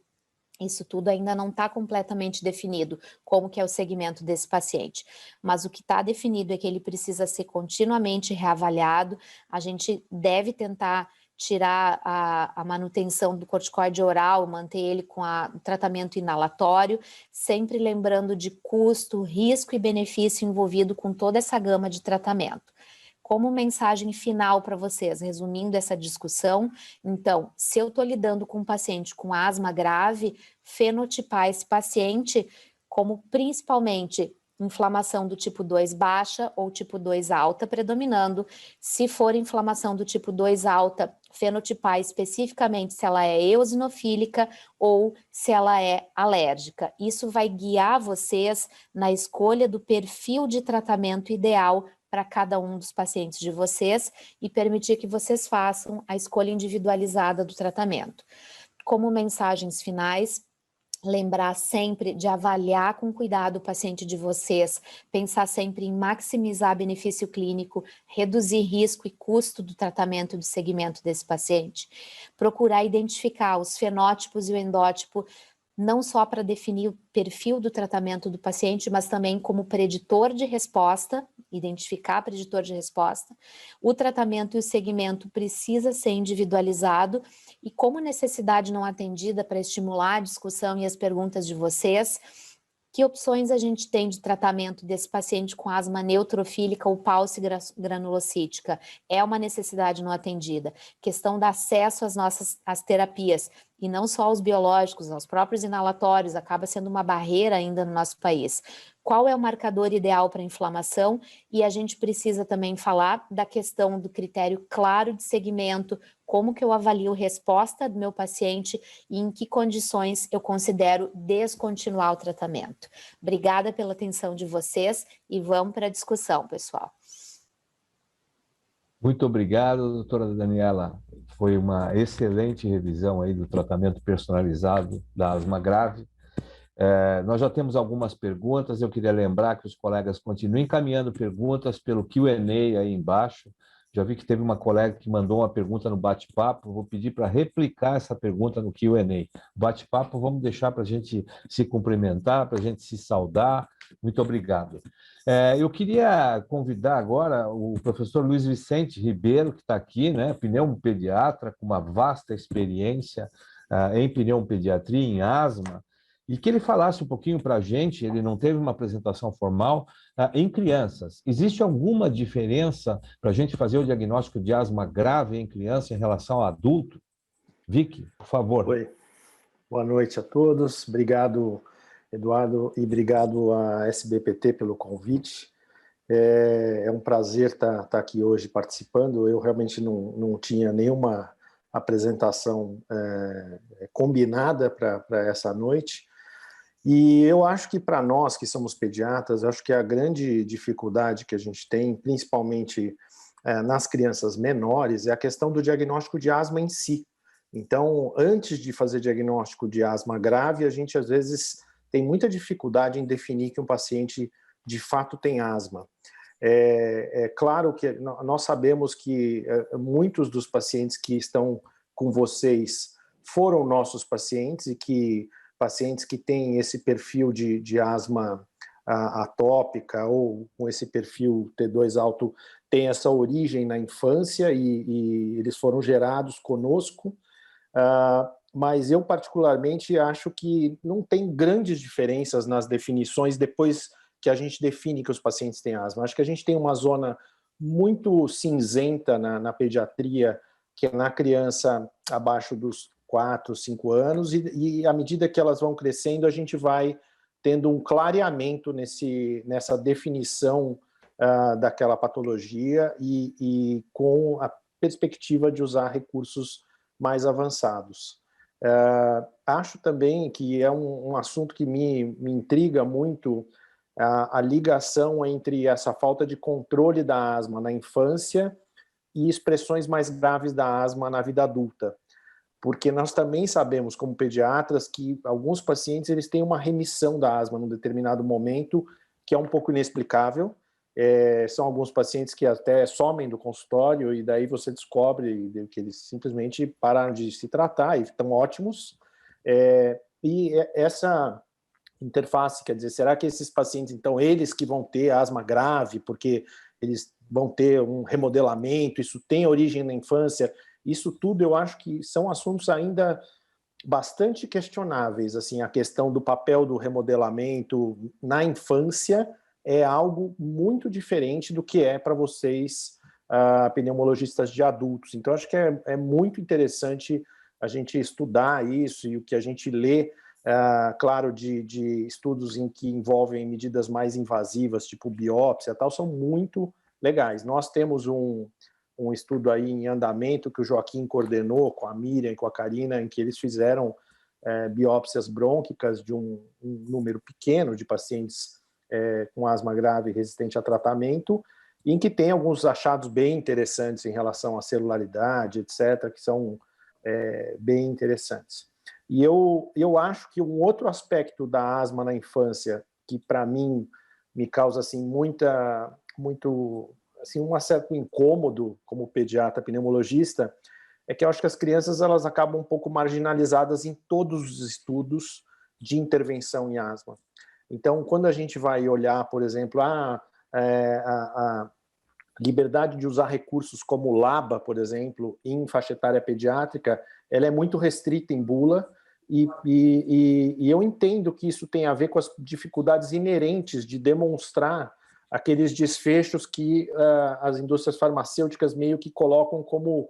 Isso tudo ainda não está completamente definido, como que é o segmento desse paciente. Mas o que está definido é que ele precisa ser continuamente reavaliado, a gente deve tentar tirar a manutenção do corticoide oral, manter ele com o tratamento inalatório, sempre lembrando de custo, risco e benefício envolvido com toda essa gama de tratamento. Como mensagem final para vocês, resumindo essa discussão, então, se eu estou lidando com um paciente com asma grave, fenotipar esse paciente como principalmente inflamação do tipo 2 baixa ou tipo 2 alta predominando. Se for inflamação do tipo 2 alta, fenotipar especificamente se ela é eosinofílica ou se ela é alérgica. Isso vai guiar vocês na escolha do perfil de tratamento ideal para cada um dos pacientes de vocês e permitir que vocês façam a escolha individualizada do tratamento. Como mensagens finais, lembrar sempre de avaliar com cuidado o paciente de vocês, pensar sempre em maximizar benefício clínico, reduzir risco e custo do tratamento e do segmento desse paciente, procurar identificar os fenótipos e o endótipo, não só para definir o perfil do tratamento do paciente, mas também como preditor de resposta, identificar preditor de resposta. O tratamento e o segmento precisa ser individualizado e como necessidade não atendida para estimular a discussão e as perguntas de vocês, que opções a gente tem de tratamento desse paciente com asma neutrofílica ou palse granulocítica? É uma necessidade não atendida. Questão do acesso às terapias, e não só aos biológicos, aos próprios inalatórios, acaba sendo uma barreira ainda no nosso país. Qual é o marcador ideal para inflamação? E a gente precisa também falar da questão do critério claro de segmento, como que eu avalio a resposta do meu paciente e em que condições eu considero descontinuar o tratamento. Obrigada pela atenção de vocês e vamos para a discussão, pessoal. Muito obrigado, doutora Daniela. Foi uma excelente revisão aí do tratamento personalizado da asma grave. Nós já temos algumas perguntas, eu queria lembrar que os colegas continuem encaminhando perguntas pelo Q&A aí embaixo. Já vi que teve uma colega que mandou uma pergunta no bate-papo, vou pedir para replicar essa pergunta no Q&A. Bate-papo vamos deixar para a gente se cumprimentar, para a gente se saudar. Muito obrigado. Eu queria convidar agora o professor Luiz Vicente Ribeiro, que está aqui, né, pneumopediatra, com uma vasta experiência em pneumopediatria, em asma, e que ele falasse um pouquinho para a gente, ele não teve uma apresentação formal, em crianças. Existe alguma diferença para a gente fazer o diagnóstico de asma grave em criança em relação ao adulto? Vicky, por favor. Oi, boa noite a todos. Obrigado, Eduardo, e obrigado à SBPT pelo convite. É um prazer estar aqui hoje participando. Eu realmente não tinha nenhuma apresentação combinada para essa noite. E eu acho que para nós que somos pediatras, acho que a grande dificuldade que a gente tem, principalmente nas crianças menores, é a questão do diagnóstico de asma em si. Então, antes de fazer diagnóstico de asma grave, a gente às vezes tem muita dificuldade em definir que um paciente de fato tem asma. É claro que nós sabemos que muitos dos pacientes que estão com vocês foram nossos pacientes e que pacientes que têm esse perfil de asma atópica ou com esse perfil T2 alto têm essa origem na infância e eles foram gerados conosco, mas eu particularmente acho que não tem grandes diferenças nas definições depois que a gente define que os pacientes têm asma. Acho que a gente tem uma zona muito cinzenta na pediatria, que é na criança abaixo dos 4, 5 anos, e à medida que elas vão crescendo, a gente vai tendo um clareamento nessa definição daquela patologia e com a perspectiva de usar recursos mais avançados. Acho também que é um assunto que me intriga muito, a ligação entre essa falta de controle da asma na infância e expressões mais graves da asma na vida adulta. Porque nós também sabemos, como pediatras, que alguns pacientes eles têm uma remissão da asma num determinado momento, que é um pouco inexplicável. São alguns pacientes que até somem do consultório e daí você descobre que eles simplesmente pararam de se tratar e estão ótimos. E essa interface, quer dizer, será que esses pacientes, então, eles que vão ter asma grave, porque eles vão ter um remodelamento, isso tem origem na infância? Isso tudo eu acho que são assuntos ainda bastante questionáveis. Assim, a questão do papel do remodelamento na infância é algo muito diferente do que é para vocês, pneumologistas de adultos. Então, acho que é muito interessante a gente estudar isso, e o que a gente lê, claro, de estudos em que envolvem medidas mais invasivas, tipo biópsia e tal, são muito legais. Nós temos um estudo aí em andamento que o Joaquim coordenou com a Miriam e com a Karina, em que eles fizeram biópsias brônquicas de um número pequeno de pacientes com asma grave resistente a tratamento, em que tem alguns achados bem interessantes em relação à celularidade, etc., que são bem interessantes. E eu acho que um outro aspecto da asma na infância, que para mim me causa assim, assim, um certo incômodo como pediatra pneumologista, é que eu acho que as crianças elas acabam um pouco marginalizadas em todos os estudos de intervenção em asma. Então, quando a gente vai olhar, por exemplo, a liberdade de usar recursos como LABA, por exemplo, em faixa etária pediátrica, ela é muito restrita em bula, e eu entendo que isso tem a ver com as dificuldades inerentes de demonstrar aqueles desfechos que as indústrias farmacêuticas meio que colocam como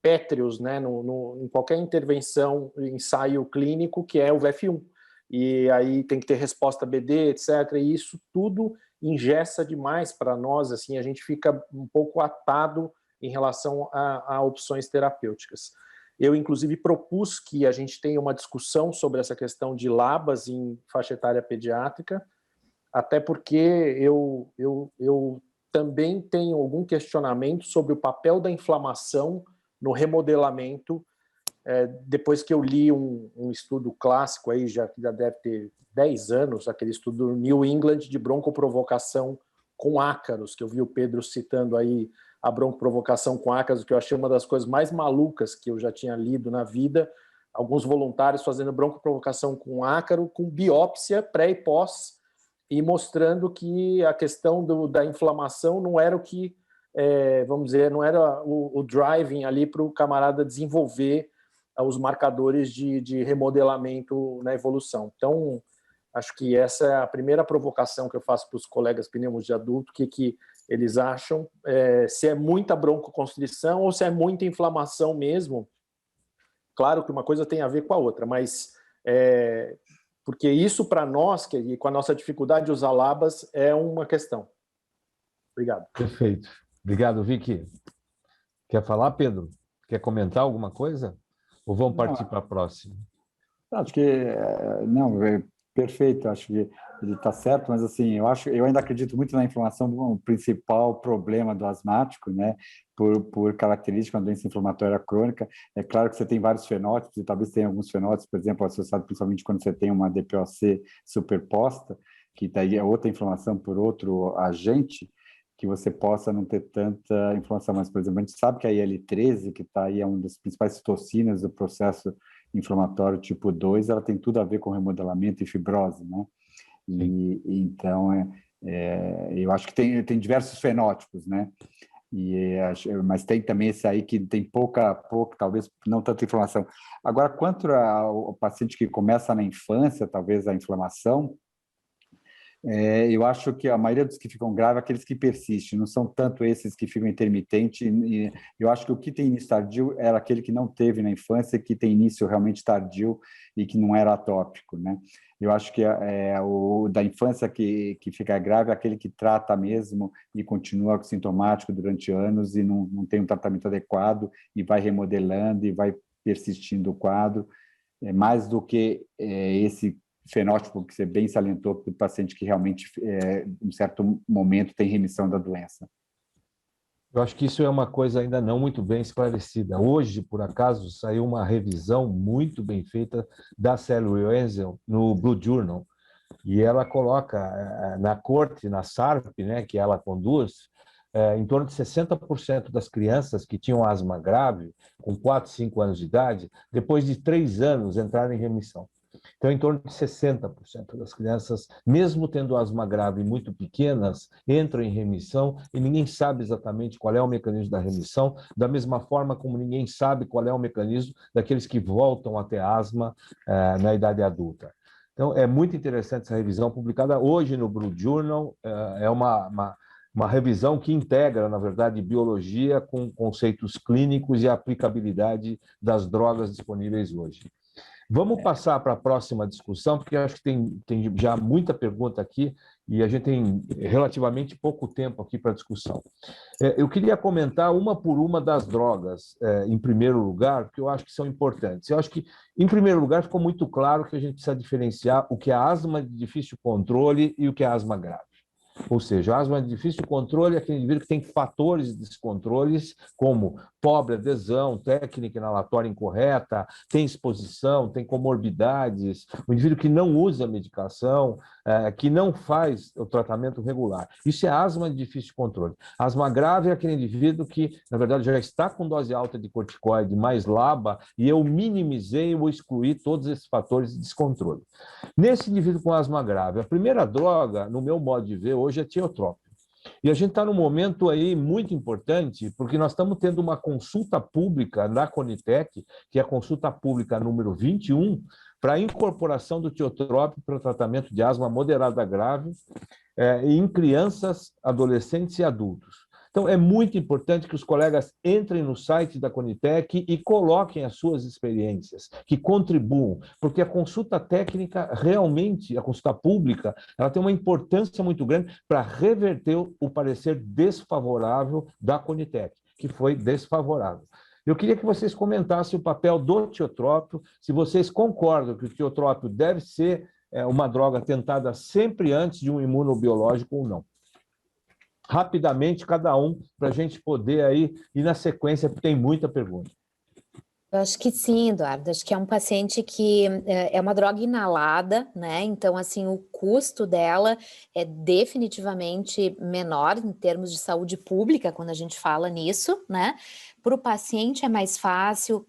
pétreos, né, em qualquer intervenção, ensaio clínico, que é o VF1. E aí tem que ter resposta BD, etc. E isso tudo engessa demais para nós, assim, a gente fica um pouco atado em relação a opções terapêuticas. Eu, inclusive, propus que a gente tenha uma discussão sobre essa questão de LABAs em faixa etária pediátrica, até porque eu também tenho algum questionamento sobre o papel da inflamação no remodelamento. Depois que eu li um estudo clássico, aí já deve ter 10 anos, aquele estudo do New England de broncoprovocação com ácaros, que eu vi o Pedro citando aí a broncoprovocação com ácaros, que eu achei uma das coisas mais malucas que eu já tinha lido na vida. Alguns voluntários fazendo broncoprovocação com ácaro, com biópsia pré e pós, e mostrando que a questão da inflamação não era o que, vamos dizer, não era o driving ali para o camarada desenvolver os marcadores de remodelamento na evolução. Então, acho que essa é a primeira provocação que eu faço para os colegas pneumos de adulto, que eles acham, se é muita broncoconstrição ou se é muita inflamação mesmo. Claro que uma coisa tem a ver com a outra, mas porque isso para nós, que com a nossa dificuldade de usar LABAs, é uma questão. Obrigado. Perfeito. Obrigado, Vicky. Quer falar, Pedro? Quer comentar alguma coisa? Ou vamos partir para a próxima? Acho que não, perfeito. Acho que ele está certo, mas assim, eu ainda acredito muito na inflamação como principal problema do asmático, né? Por característica da doença inflamatória crônica. É claro que você tem vários fenótipos, e talvez tenha alguns fenótipos, por exemplo, associados principalmente quando você tem uma DPOC superposta, que daí é outra inflamação por outro agente, que você possa não ter tanta inflamação. Mas, por exemplo, a gente sabe que a IL-13, que está aí, é uma das principais citocinas do processo inflamatório tipo 2, ela tem tudo a ver com remodelamento e fibrose, né? Então, eu acho que tem diversos fenótipos, né? Mas tem também esse aí que tem pouca, talvez não tanta inflamação. Agora, quanto ao paciente que começa na infância, talvez a inflamação, eu acho que a maioria dos que ficam graves é aqueles que persistem, não são tanto esses que ficam intermitentes. E eu acho que o que tem início tardio era aquele que não teve na infância, que tem início realmente tardio e que não era atópico, né? Eu acho que o da infância que fica grave é aquele que trata mesmo e continua sintomático durante anos e não tem um tratamento adequado e vai remodelando e vai persistindo o quadro, mais do que esse fenótipo que você bem salientou para o paciente que realmente, em certo momento, tem remissão da doença. Eu acho que isso é uma coisa ainda não muito bem esclarecida. Hoje, por acaso, saiu uma revisão muito bem feita da Sally Wenzel no Blue Journal, e ela coloca na corte, na SARP, né, que ela conduz, em torno de 60% das crianças que tinham asma grave, com 4, 5 anos de idade, depois de 3 anos entraram em remissão. Então, em torno de 60% das crianças, mesmo tendo asma grave muito pequenas, entram em remissão e ninguém sabe exatamente qual é o mecanismo da remissão, da mesma forma como ninguém sabe qual é o mecanismo daqueles que voltam a ter asma na idade adulta. Então, é muito interessante essa revisão publicada hoje no Blue Journal, é uma revisão que integra, na verdade, biologia com conceitos clínicos e a aplicabilidade das drogas disponíveis hoje. Vamos passar para a próxima discussão, porque acho que tem já muita pergunta aqui e a gente tem relativamente pouco tempo aqui para discussão. Eu queria comentar uma por uma das drogas, em primeiro lugar, porque eu acho que são importantes. Eu acho que, em primeiro lugar, ficou muito claro que a gente precisa diferenciar o que é asma de difícil controle e o que é asma grave. Ou seja, a asma de difícil controle é aquele indivíduo que tem fatores de descontroles, como pobre adesão, técnica inalatória incorreta, tem exposição, tem comorbidades, o indivíduo que não usa medicação, que não faz o tratamento regular. Isso é asma de difícil controle. Asma grave é aquele indivíduo que, na verdade, já está com dose alta de corticoide mais LABA e eu minimizei ou excluí todos esses fatores de descontrole. Nesse indivíduo com asma grave, a primeira droga, no meu modo de ver, hoje é tiotrópico. E a gente está num momento aí muito importante, porque nós estamos tendo uma consulta pública na Conitec, que é a consulta pública número 21, para a incorporação do tiotrópico para o tratamento de asma moderada grave em crianças, adolescentes e adultos. Então, é muito importante que os colegas entrem no site da Conitec e coloquem as suas experiências, que contribuam, porque a consulta técnica, realmente, a consulta pública, ela tem uma importância muito grande para reverter o parecer desfavorável da Conitec, que foi desfavorável. Eu queria que vocês comentassem o papel do tiotrópico, se vocês concordam que o tiotrópico deve ser uma droga tentada sempre antes de um imunobiológico ou não. Rapidamente, cada um, para a gente poder aí ir na sequência, porque tem muita pergunta. Eu acho que sim, Eduardo. Acho que é um paciente que é uma droga inalada, né? Então, assim, o custo dela é definitivamente menor em termos de saúde pública, quando a gente fala nisso, né? Para o paciente é mais fácil,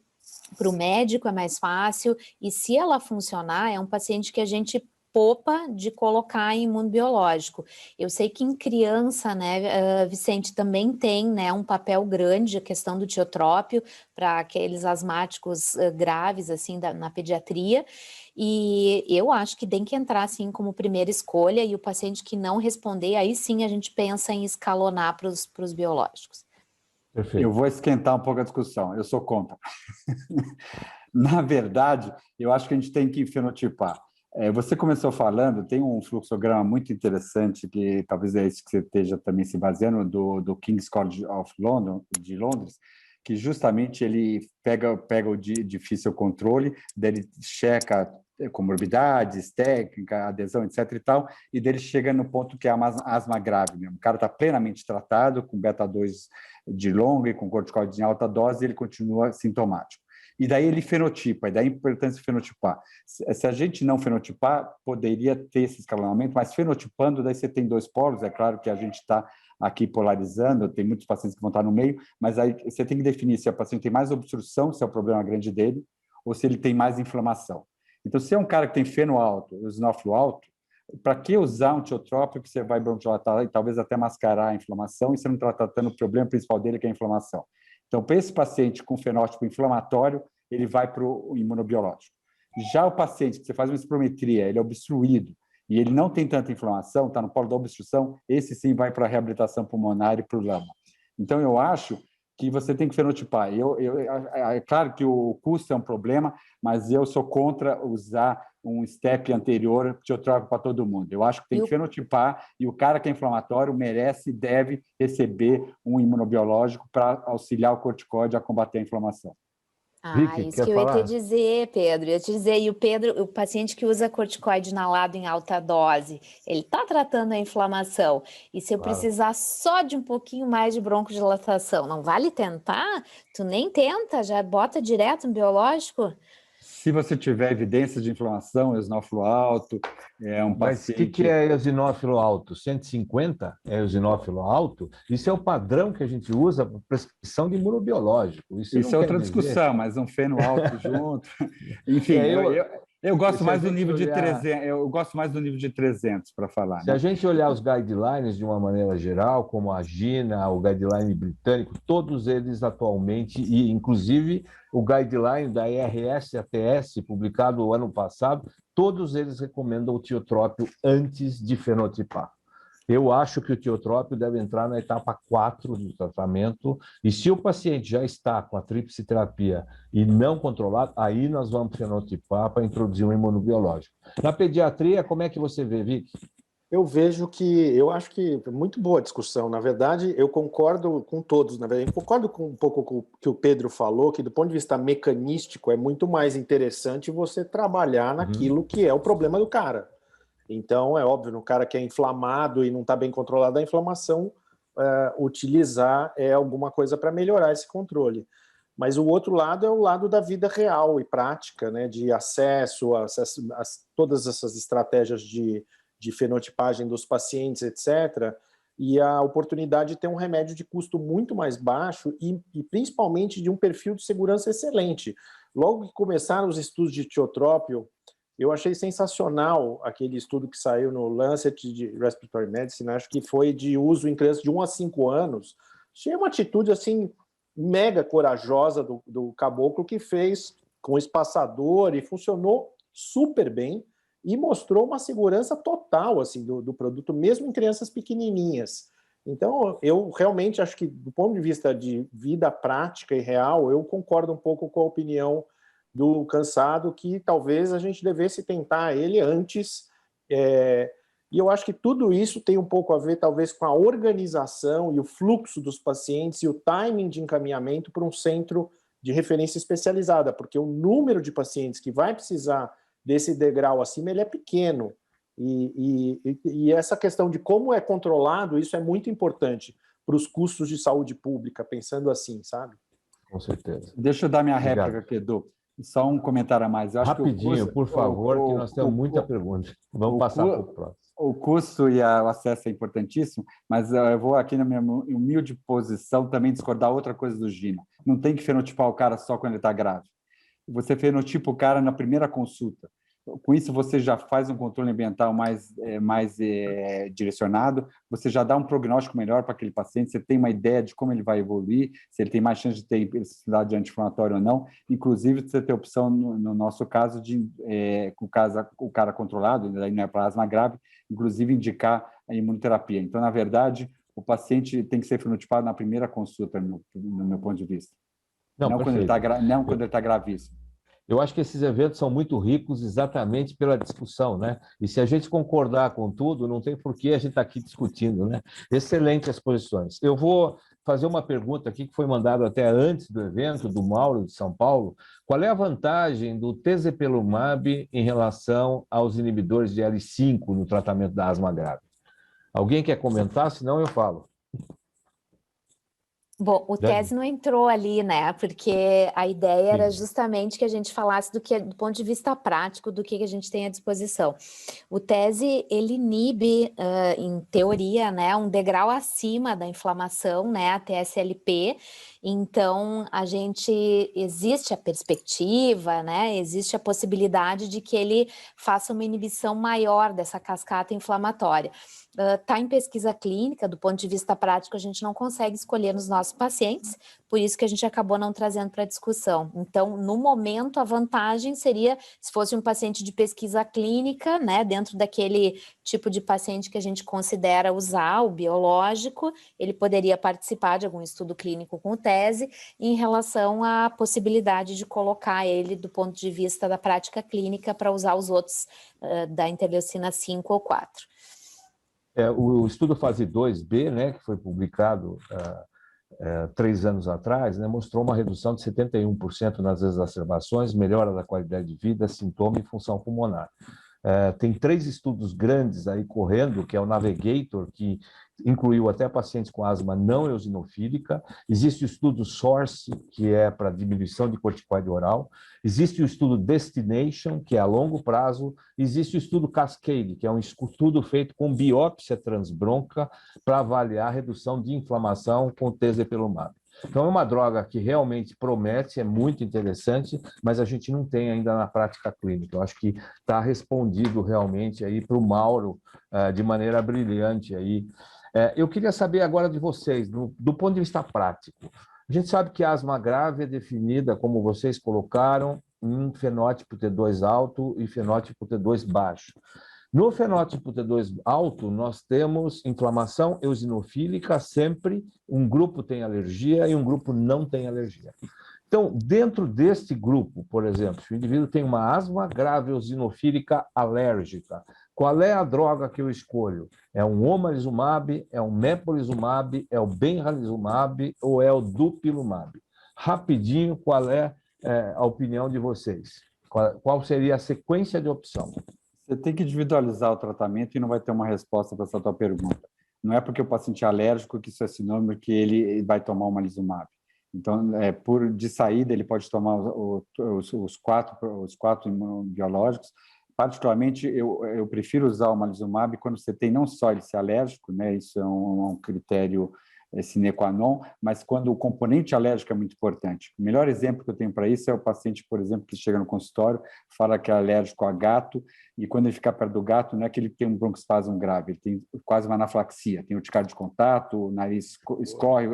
para o médico é mais fácil, e se ela funcionar, é um paciente que a gente poupa de colocar em imunobiológico. Eu sei que em criança, né, Vicente, também tem, né, um papel grande a questão do tiotrópio para aqueles asmáticos graves, assim, na pediatria, e eu acho que tem que entrar, assim, como primeira escolha, e o paciente que não responder, aí sim a gente pensa em escalonar para os biológicos. Perfeito. Eu vou esquentar um pouco a discussão, eu sou contra. Na verdade, eu acho que a gente tem que fenotipar. Você começou falando, tem um fluxograma muito interessante, que talvez é esse que você esteja também se baseando, do King's College of London, de Londres, que justamente ele pega o difícil controle, daí ele checa comorbidades, técnica, adesão, etc. e tal, e dele chega no ponto que é uma asma grave mesmo. O cara está plenamente tratado, com beta-2 de longa e com corticoide em alta dose, e ele continua sintomático. E daí ele fenotipa, e daí a importância de fenotipar. Se a gente não fenotipar, poderia ter esse escalonamento, mas fenotipando, daí você tem 2 polos, é claro que a gente está aqui polarizando, tem muitos pacientes que vão estar no meio, mas aí você tem que definir se o paciente tem mais obstrução, se é o problema grande dele, ou se ele tem mais inflamação. Então, se é um cara que tem feno alto, eosinófilo alto, para que usar um tiotrópico que você vai bronquiolatar e talvez até mascarar a inflamação e você não está tratando o problema principal dele, que é a inflamação? Então, para esse paciente com fenótipo inflamatório, ele vai para o imunobiológico. Já o paciente que você faz uma espirometria, ele é obstruído e ele não tem tanta inflamação, está no polo da obstrução, esse sim vai para a reabilitação pulmonar e para o LAMA. Então, eu acho que você tem que fenotipar. É claro que o custo é um problema, mas eu sou contra usar um step anterior tiotrópico para todo mundo. Eu acho que tem que fenotipar e o cara que é inflamatório merece e deve receber um imunobiológico para auxiliar o corticoide a combater a inflamação. Vicky, Isso quer que eu ia te falar? dizer, Pedro. Eu ia te dizer, e o Pedro, o paciente que usa corticoide inalado em alta dose, ele está tratando a inflamação. E se eu Claro. precisar só de um pouquinho mais de broncodilatação, não vale tentar? Tu nem tenta, já bota direto no biológico? Se você tiver evidências de inflamação, eosinophilo alto, é um Mas o que paciente... é eosinófilo alto? 150 é eosinófilo alto? Isso é o padrão que a gente usa para prescrição de imunobiológico. Isso não Isso é quer outra dizer... discussão, mas um feno alto junto. Enfim, É, eu gosto se a mais do gente nível de olhar 300, eu gosto mais do nível de 300 para falar, Se a né? gente olhar os guidelines de uma maneira geral, como a GINA, o guideline britânico, todos eles atualmente, e inclusive o guideline da ERS-ATS, publicado o ano passado, todos eles recomendam o tiotrópio antes de fenotipar. Eu acho que o tiotrópio deve entrar na etapa 4 do tratamento, e se o paciente já está com a tríplice terapia e não controlado, aí nós vamos fenotipar para introduzir um imunobiológico. Na pediatria, como é que você vê, Vicky? Eu acho que é muito boa a discussão. Na verdade, eu concordo com todos. Na verdade, eu concordo com um pouco com o que o Pedro falou, que do ponto de vista mecanístico é muito mais interessante você trabalhar naquilo que é o problema do cara. Então, é óbvio, no cara que é inflamado e não está bem controlado a inflamação, utilizar alguma coisa para melhorar esse controle. Mas o outro lado é o lado da vida real e prática, né, de acesso a todas essas estratégias de fenotipagem dos pacientes, etc., e a oportunidade de ter um remédio de custo muito mais baixo e principalmente de um perfil de segurança excelente. Logo que começaram os estudos de tiotrópio, eu achei sensacional aquele estudo que saiu no Lancet de Respiratory Medicine, acho que foi de uso em crianças de 1 a 5 anos. Achei uma atitude assim mega corajosa do caboclo, que fez com espaçador e funcionou super bem e mostrou uma segurança total assim do produto, mesmo em crianças pequenininhas. Então, eu realmente acho que, do ponto de vista de vida prática e real, eu concordo um pouco com a opinião do Cansado, que talvez a gente devesse tentar ele antes. E eu acho que tudo isso tem um pouco a ver, talvez, com a organização e o fluxo dos pacientes e o timing de encaminhamento para um centro de referência especializada, porque o número de pacientes que vai precisar desse degrau acima, ele é pequeno. E essa questão de como é controlado, isso é muito importante para os custos de saúde pública, pensando assim, sabe? Com certeza. Deixa eu dar minha Obrigado. réplica, Edu. Só um comentário a mais. Eu acho Rapidinho, por favor, que nós temos muita pergunta. Vamos passar para o próximo. O custo e o acesso é importantíssimo, mas eu vou aqui na minha humilde posição também discordar outra coisa do Gina. Não tem que fenotipar o cara só quando ele está grave. Você fenotipa o cara na primeira consulta. Com isso, você já faz um controle ambiental mais direcionado, você já dá um prognóstico melhor para aquele paciente, você tem uma ideia de como ele vai evoluir, se ele tem mais chance de ter hipersensibilidade de anti-inflamatório ou não. Inclusive, você tem a opção, no nosso caso, de o cara controlado, daí não é para asma grave, inclusive indicar a imunoterapia. Então, na verdade, o paciente tem que ser fenotipado na primeira consulta, no meu ponto de vista. Não quando ele está gravíssimo. Eu acho que esses eventos são muito ricos exatamente pela discussão, né? E se a gente concordar com tudo, não tem por que a gente estar aqui discutindo, né? Excelente as posições. Eu vou fazer uma pergunta aqui que foi mandada até antes do evento, do Mauro, de São Paulo. Qual é a vantagem do tezepelumab em relação aos inibidores de L5 no tratamento da asma grave? Alguém quer comentar? Senão eu falo. Bom, o TESE não entrou ali, né? Porque a ideia era justamente que a gente falasse do ponto de vista prático, do que a gente tem à disposição. O TESE, ele inibe, em teoria, né, um degrau acima da inflamação, né, a TSLP. Então, existe a perspectiva, né, existe a possibilidade de que ele faça uma inibição maior dessa cascata inflamatória. Está em pesquisa clínica, do ponto de vista prático, a gente não consegue escolher nos nossos pacientes, por isso que a gente acabou não trazendo para a discussão. Então, no momento, a vantagem seria, se fosse um paciente de pesquisa clínica, né, dentro daquele tipo de paciente que a gente considera usar, o biológico, ele poderia participar de algum estudo clínico com o TESE, em relação à possibilidade de colocar ele do ponto de vista da prática clínica para usar os outros da interleucina 5 ou 4. O estudo fase 2B, né, que foi publicado 3 anos atrás, né, mostrou uma redução de 71% nas exacerbações, melhora da qualidade de vida, sintoma e função pulmonar. Tem 3 estudos grandes aí correndo, que é o Navigator, que incluiu até pacientes com asma não eosinofílica. Existe o estudo SOURCE, que é para diminuição de corticoide oral. Existe o estudo Destination, que é a longo prazo. Existe o estudo Cascade, que é um estudo feito com biópsia transbronca para avaliar a redução de inflamação com tezepelumab. Então, é uma droga que realmente promete, é muito interessante, mas a gente não tem ainda na prática clínica. Eu acho que está respondido realmente aí para o Mauro de maneira brilhante aí. Eu queria saber agora de vocês, do ponto de vista prático. A gente sabe que a asma grave é definida, como vocês colocaram, em fenótipo T2 alto e fenótipo T2 baixo. No fenótipo T2 alto, nós temos inflamação eosinofílica sempre, um grupo tem alergia e um grupo não tem alergia. Então, dentro deste grupo, por exemplo, se o indivíduo tem uma asma grave eosinofílica alérgica, qual é a droga que eu escolho? É um omalizumab, é um mepolizumab, é o benralizumab ou é o dupilumab? Rapidinho, qual é a opinião de vocês? Qual seria a sequência de opção? Você tem que individualizar o tratamento e não vai ter uma resposta para essa tua pergunta. Não é porque o paciente é alérgico que isso é sinônimo que ele vai tomar o omalizumab. Então, de saída, ele pode tomar os quatro imunobiológicos. Particularmente, eu prefiro usar o omalizumab quando você tem não só ele ser alérgico, né? Isso é um critério sine qua non, mas quando o componente alérgico é muito importante. O melhor exemplo que eu tenho para isso é o paciente, por exemplo, que chega no consultório, fala que é alérgico a gato, e quando ele fica perto do gato, não é que ele tem um broncoespasmo grave, ele tem quase uma anafilaxia, tem urticária de contato, o nariz escorre.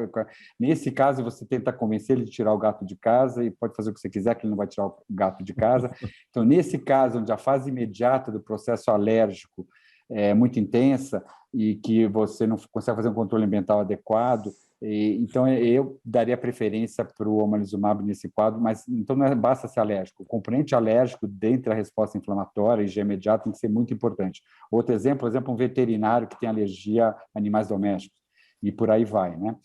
Nesse caso, você tenta convencer ele de tirar o gato de casa e pode fazer o que você quiser, que ele não vai tirar o gato de casa. Então, nesse caso, onde a fase imediata do processo alérgico é muito intensa e que você não consegue fazer um controle ambiental adequado, então eu daria preferência para o omalizumab nesse quadro, mas então não basta ser alérgico. O componente alérgico dentro da resposta inflamatória e IgE imediata tem que ser muito importante. Outro exemplo, um veterinário que tem alergia a animais domésticos e por aí vai, né?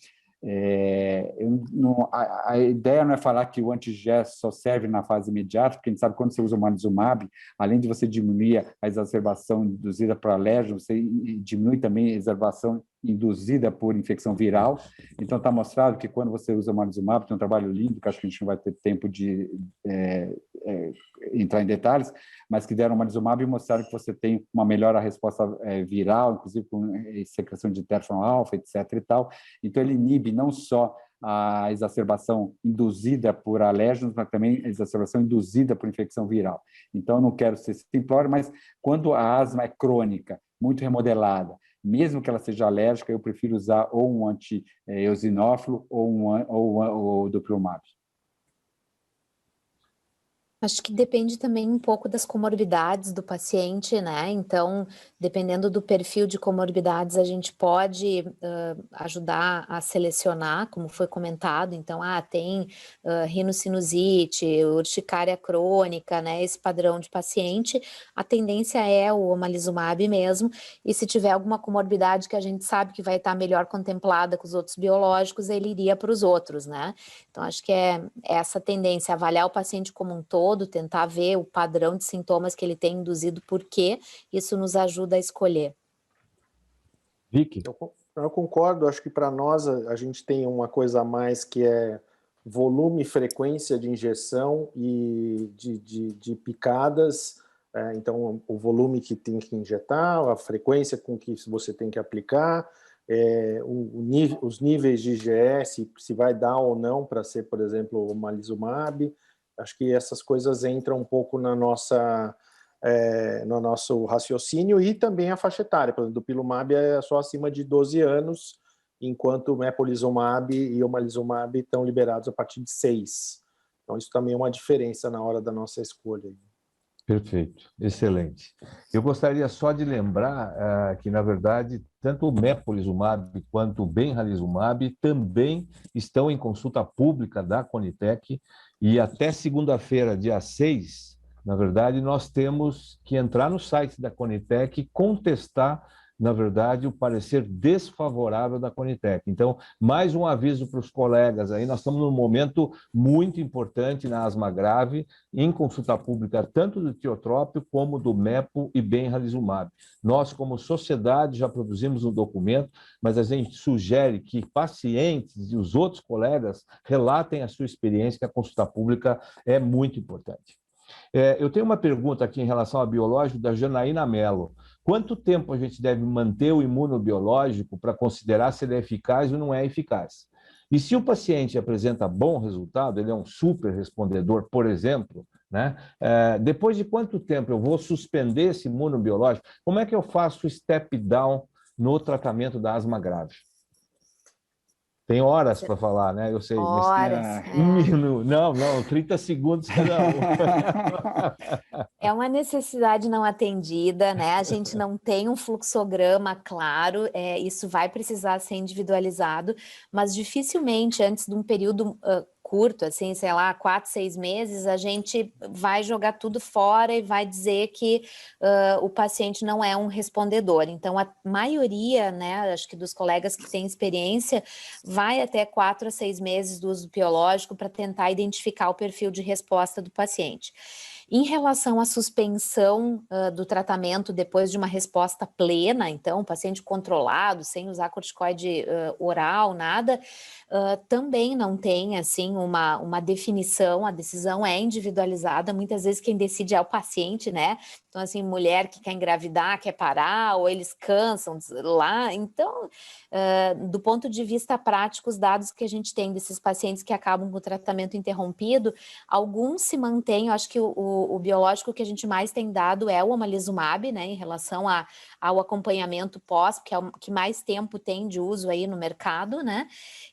A ideia não é falar que o anti-IgE só serve na fase imediata, porque a gente sabe que quando você usa o omalizumab, além de você diminuir a exacerbação induzida por alérgeno, você diminui também a exacerbação induzida por infecção viral. Então, está mostrado que quando você usa o omalizumab, tem um trabalho lindo, que acho que a gente não vai ter tempo de entrar em detalhes, mas que deram o omalizumab e mostraram que você tem uma melhor resposta viral, inclusive com secreção de interferon-alfa, etc. e tal. Então, ele inibe não só a exacerbação induzida por alérgenos, mas também a exacerbação induzida por infecção viral. Então, eu não quero ser simplório, mas quando a asma é crônica, muito remodelada, mesmo que ela seja alérgica, eu prefiro usar ou um anti-eosinófilo ou o dupilumab. Acho que depende também um pouco das comorbidades do paciente, né? Então, dependendo do perfil de comorbidades, a gente pode ajudar a selecionar, como foi comentado. Então, tem rinocinusite, urticária crônica, né? Esse padrão de paciente. A tendência é o omalizumab mesmo. E se tiver alguma comorbidade que a gente sabe que vai estar melhor contemplada com os outros biológicos, ele iria para os outros, né? Então, acho que é essa tendência, avaliar o paciente como um todo, tentar ver o padrão de sintomas que ele tem induzido, por quê, isso nos ajuda a escolher. Vicky? Eu concordo, acho que para nós a gente tem uma coisa a mais que é volume e frequência de injeção e de picadas, então o volume que tem que injetar, a frequência com que você tem que aplicar, os níveis de IgE, se vai dar ou não para ser, por exemplo, o omalizumab. Acho que essas coisas entram um pouco no nosso raciocínio, e também a faixa etária. Por exemplo, do dupilumab é só acima de 12 anos, enquanto o mepolizumab e o omalizumab estão liberados a partir de 6. Então, isso também é uma diferença na hora da nossa escolha. Perfeito, excelente. Eu gostaria só de lembrar que, na verdade, tanto o mepolizumab quanto o benralizumab também estão em consulta pública da Conitec, e até segunda-feira, dia 6, na verdade, nós temos que entrar no site da Conitec e contestar na verdade, o parecer desfavorável da Conitec. Então, mais um aviso para os colegas aí, nós estamos num momento muito importante na asma grave, em consulta pública, tanto do tiotrópico como do mepo e benralizumab. Nós, como sociedade, já produzimos um documento, mas a gente sugere que pacientes e os outros colegas relatem a sua experiência, que a consulta pública é muito importante. Eu tenho uma pergunta aqui em relação ao biológico da Janaína Mello. Quanto tempo a gente deve manter o imunobiológico para considerar se ele é eficaz ou não é eficaz? E se o paciente apresenta bom resultado, ele é um super respondedor, por exemplo, né? Depois de quanto tempo eu vou suspender esse imunobiológico? Como é que eu faço o step down no tratamento da asma grave? Tem horas para falar, né? Eu sei. Horas. Mas... Um minuto. Não, 30 segundos cada um. É uma necessidade não atendida, né? A gente não tem um fluxograma claro, isso vai precisar ser individualizado, mas dificilmente antes de um período curto, assim, sei lá, 4, 6 meses, a gente vai jogar tudo fora e vai dizer que o paciente não é um respondedor. Então, a maioria, né, acho que dos colegas que têm experiência, vai até 4 a 6 meses do uso biológico para tentar identificar o perfil de resposta do paciente. Em relação à suspensão do tratamento depois de uma resposta plena, então, paciente controlado, sem usar corticoide oral, nada, também não tem, assim, uma definição, a decisão é individualizada, muitas vezes quem decide é o paciente, né? Então, assim, mulher que quer engravidar, quer parar, ou eles cansam lá, então, do ponto de vista prático, os dados que a gente tem desses pacientes que acabam com o tratamento interrompido, alguns se mantêm, eu acho que o biológico que a gente mais tem dado é o omalizumab, né, em relação ao acompanhamento pós, que é o que mais tempo tem de uso aí no mercado, né,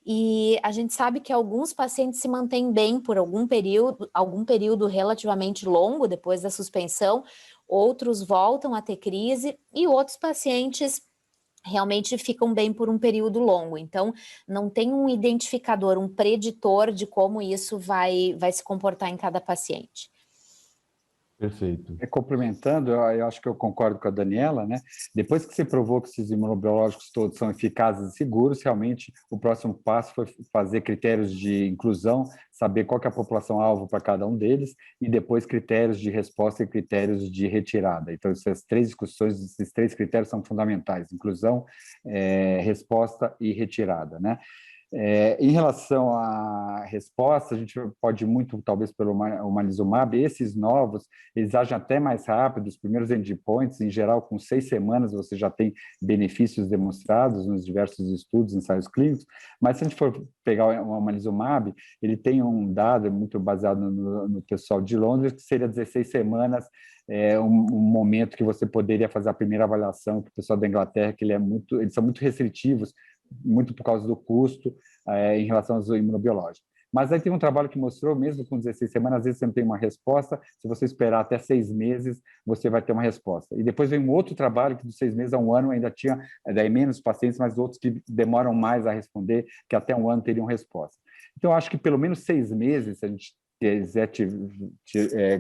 e a gente sabe que alguns pacientes se mantêm bem por algum período relativamente longo depois da suspensão, outros voltam a ter crise e outros pacientes realmente ficam bem por um período longo. Então, não tem um identificador, um preditor de como isso vai se comportar em cada paciente. Perfeito. Complementando, eu acho que eu concordo com a Daniela, né? Depois que se provou que esses imunobiológicos todos são eficazes e seguros, realmente o próximo passo foi fazer critérios de inclusão, saber qual que é a população-alvo para cada um deles, e depois critérios de resposta e critérios de retirada. Então, essas três discussões, esses três critérios são fundamentais: inclusão, resposta e retirada, né? Em relação à resposta, a gente pode ir muito, talvez, pelo omalizumab. Esses novos, eles agem até mais rápido, os primeiros endpoints, em geral, com 6 semanas, você já tem benefícios demonstrados nos diversos estudos, ensaios clínicos, mas se a gente for pegar o omalizumab, ele tem um dado muito baseado no pessoal de Londres, que seria 16 semanas, um momento que você poderia fazer a primeira avaliação, que o pessoal da Inglaterra, que eles são muito restritivos, muito por causa do custo em relação aos imunobiológicos. Mas aí tem um trabalho que mostrou, mesmo com 16 semanas, às vezes você não tem uma resposta, se você esperar até 6 meses, você vai ter uma resposta. E depois vem um outro trabalho que de 6 meses a 1 ano ainda tinha daí menos pacientes, mas outros que demoram mais a responder, que até 1 ano teriam resposta. Então, eu acho que pelo menos 6 meses, se a gente quiser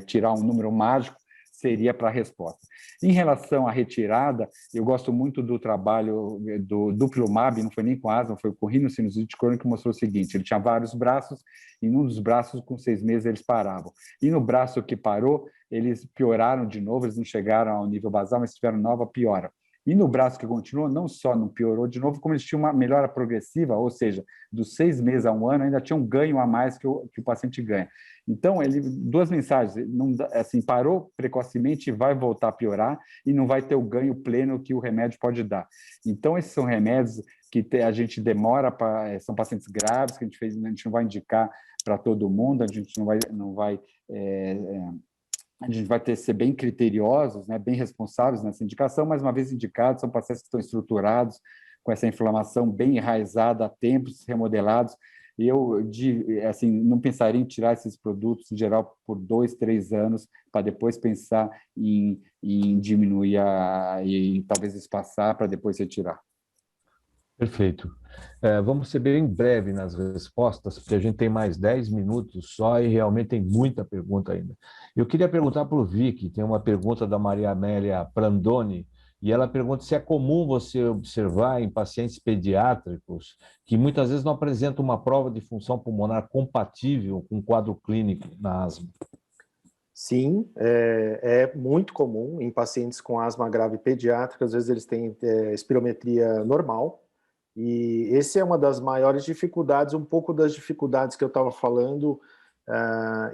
tirar um número mágico, seria para a resposta. Em relação à retirada, eu gosto muito do trabalho do dupilumab, não foi nem com asma, foi com rinocinusite crônica, que mostrou o seguinte: ele tinha vários braços, e num dos braços, com 6 meses, eles paravam. E no braço que parou, eles pioraram de novo, eles não chegaram ao nível basal, mas tiveram nova piora. E no braço que continuou, não só não piorou de novo, como eles tinham uma melhora progressiva, ou seja, dos 6 meses a 1 ano, ainda tinha um ganho a mais que o paciente ganha. Então, duas mensagens: não, assim, parou precocemente, vai voltar a piorar e não vai ter o ganho pleno que o remédio pode dar. Então, esses são remédios que a gente demora são pacientes graves, que a gente não vai indicar para todo mundo, a gente vai ter que ser bem criteriosos, né, bem responsáveis nessa indicação, mas uma vez indicados, são pacientes que estão estruturados, com essa inflamação bem enraizada há tempos, remodelados, e eu assim, não pensaria em tirar esses produtos, em geral, por 2, 3 anos, para depois pensar em diminuir e talvez espaçar para depois retirar. Perfeito. Vamos ser bem breve nas respostas, porque a gente tem mais 10 minutos só e realmente tem muita pergunta ainda. Eu queria perguntar para o Vicky, tem uma pergunta da Maria Amélia Prandoni, E ela pergunta se é comum você observar em pacientes pediátricos que muitas vezes não apresentam uma prova de função pulmonar compatível com o quadro clínico na asma. Sim, é muito comum em pacientes com asma grave pediátrica, às vezes eles têm espirometria normal, e esse é uma das maiores dificuldades, um pouco das dificuldades que eu estava falando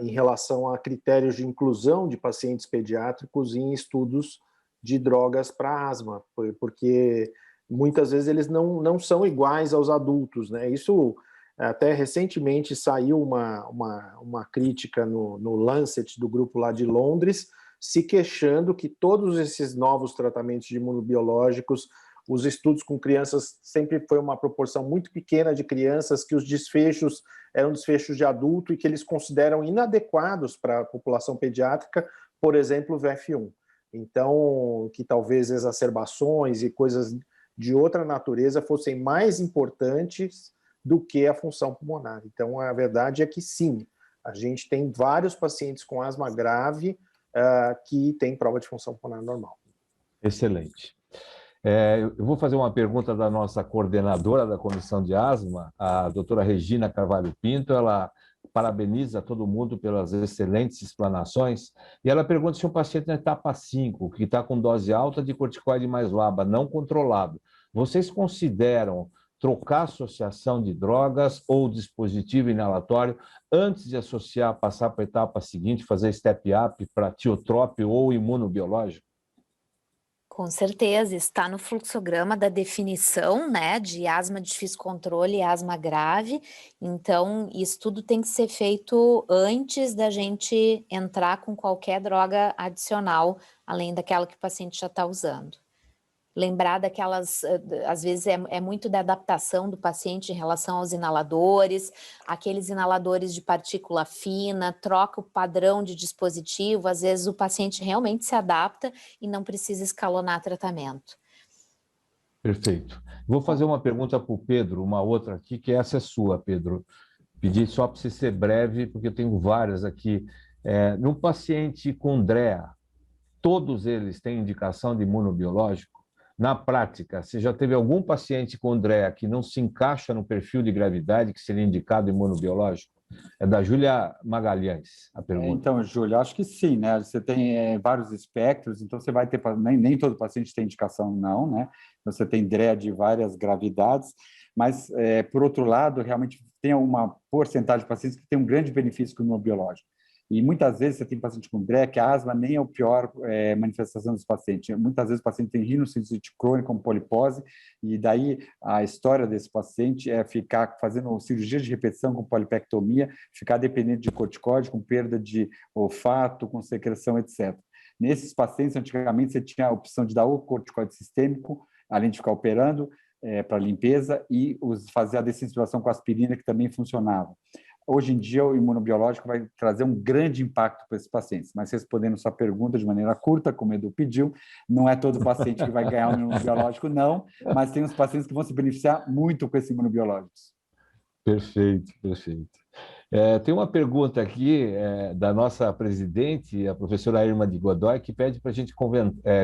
em relação a critérios de inclusão de pacientes pediátricos em estudos de drogas para asma, porque muitas vezes eles não são iguais aos adultos, né? Isso até recentemente saiu uma crítica no Lancet do grupo lá de Londres, se queixando que todos esses novos tratamentos de imunobiológicos, os estudos com crianças sempre foi uma proporção muito pequena de crianças, que os desfechos eram desfechos de adulto e que eles consideram inadequados para a população pediátrica, por exemplo, o VF1. Então, que talvez exacerbações e coisas de outra natureza fossem mais importantes do que a função pulmonar. Então, a verdade é que sim, a gente tem vários pacientes com asma grave que têm prova de função pulmonar normal. Excelente. Eu vou fazer uma pergunta da nossa coordenadora da Comissão de Asma, a doutora Regina Carvalho Pinto. Ela parabeniza todo mundo pelas excelentes explanações, e ela pergunta se um paciente na etapa 5, que está com dose alta de corticoide mais LABA, não controlado, vocês consideram trocar associação de drogas ou dispositivo inalatório antes de associar, passar para a etapa seguinte, fazer step-up para tiotrope ou imunobiológico? Com certeza, está no fluxograma da definição, né, de asma de difícil controle e asma grave. Então, isso tudo tem que ser feito antes da gente entrar com qualquer droga adicional, além daquela que o paciente já está usando. Lembrar daquelas, às vezes é muito da adaptação do paciente em relação aos inaladores, aqueles inaladores de partícula fina, troca o padrão de dispositivo, às vezes o paciente realmente se adapta e não precisa escalonar tratamento. Perfeito. Vou fazer uma pergunta para o Pedro, uma outra aqui, que essa é sua, Pedro. Pedi só para você ser breve, porque eu tenho várias aqui. No paciente com DREA, todos eles têm indicação de imunobiológico? Na prática, você já teve algum paciente com DREA que não se encaixa no perfil de gravidade que seria indicado imunobiológico? É da Júlia Magalhães, a pergunta. Então, Júlia, acho que sim, né? Você tem vários espectros, então você vai ter, nem todo paciente tem indicação, não, né? Você tem DREA de várias gravidades, mas, por outro lado, realmente tem uma porcentagem de pacientes que tem um grande benefício com o imunobiológico. E muitas vezes você tem paciente com DREA, que a asma nem é a pior manifestação dos pacientes. Muitas vezes o paciente tem rinocinusite crônica, como polipose, e daí a história desse paciente é ficar fazendo cirurgia de repetição com polipectomia, ficar dependente de corticóide, com perda de olfato, com secreção, etc. Nesses pacientes, antigamente, você tinha a opção de dar o corticóide sistêmico, além de ficar operando para limpeza, e fazer a dessensibilização com aspirina, que também funcionava. Hoje em dia, o imunobiológico vai trazer um grande impacto para esses pacientes. Mas respondendo sua pergunta de maneira curta, como o Edu pediu, não é todo paciente que vai ganhar um imunobiológico, não, mas tem os pacientes que vão se beneficiar muito com esses imunobiológicos. Perfeito, perfeito. Tem uma pergunta aqui da nossa presidente, a professora Irma de Godoy, que pede para a gente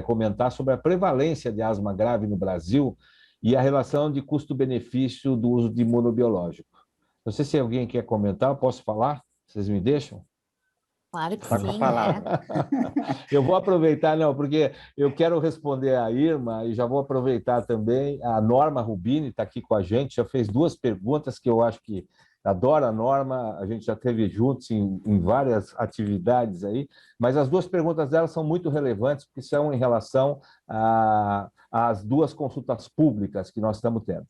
comentar sobre a prevalência de asma grave no Brasil e a relação de custo-benefício do uso de imunobiológico. Não sei se alguém quer comentar, posso falar? Vocês me deixam? Claro que Tá com a sim, palavra. Eu vou aproveitar, não, porque eu quero responder a Irma e já vou aproveitar também. A Norma Rubini está aqui com a gente, já fez 2 perguntas que eu acho que adoro a Norma, a gente já esteve juntos em várias atividades aí, mas as 2 perguntas dela são muito relevantes, porque são em relação às 2 consultas públicas que nós estamos tendo.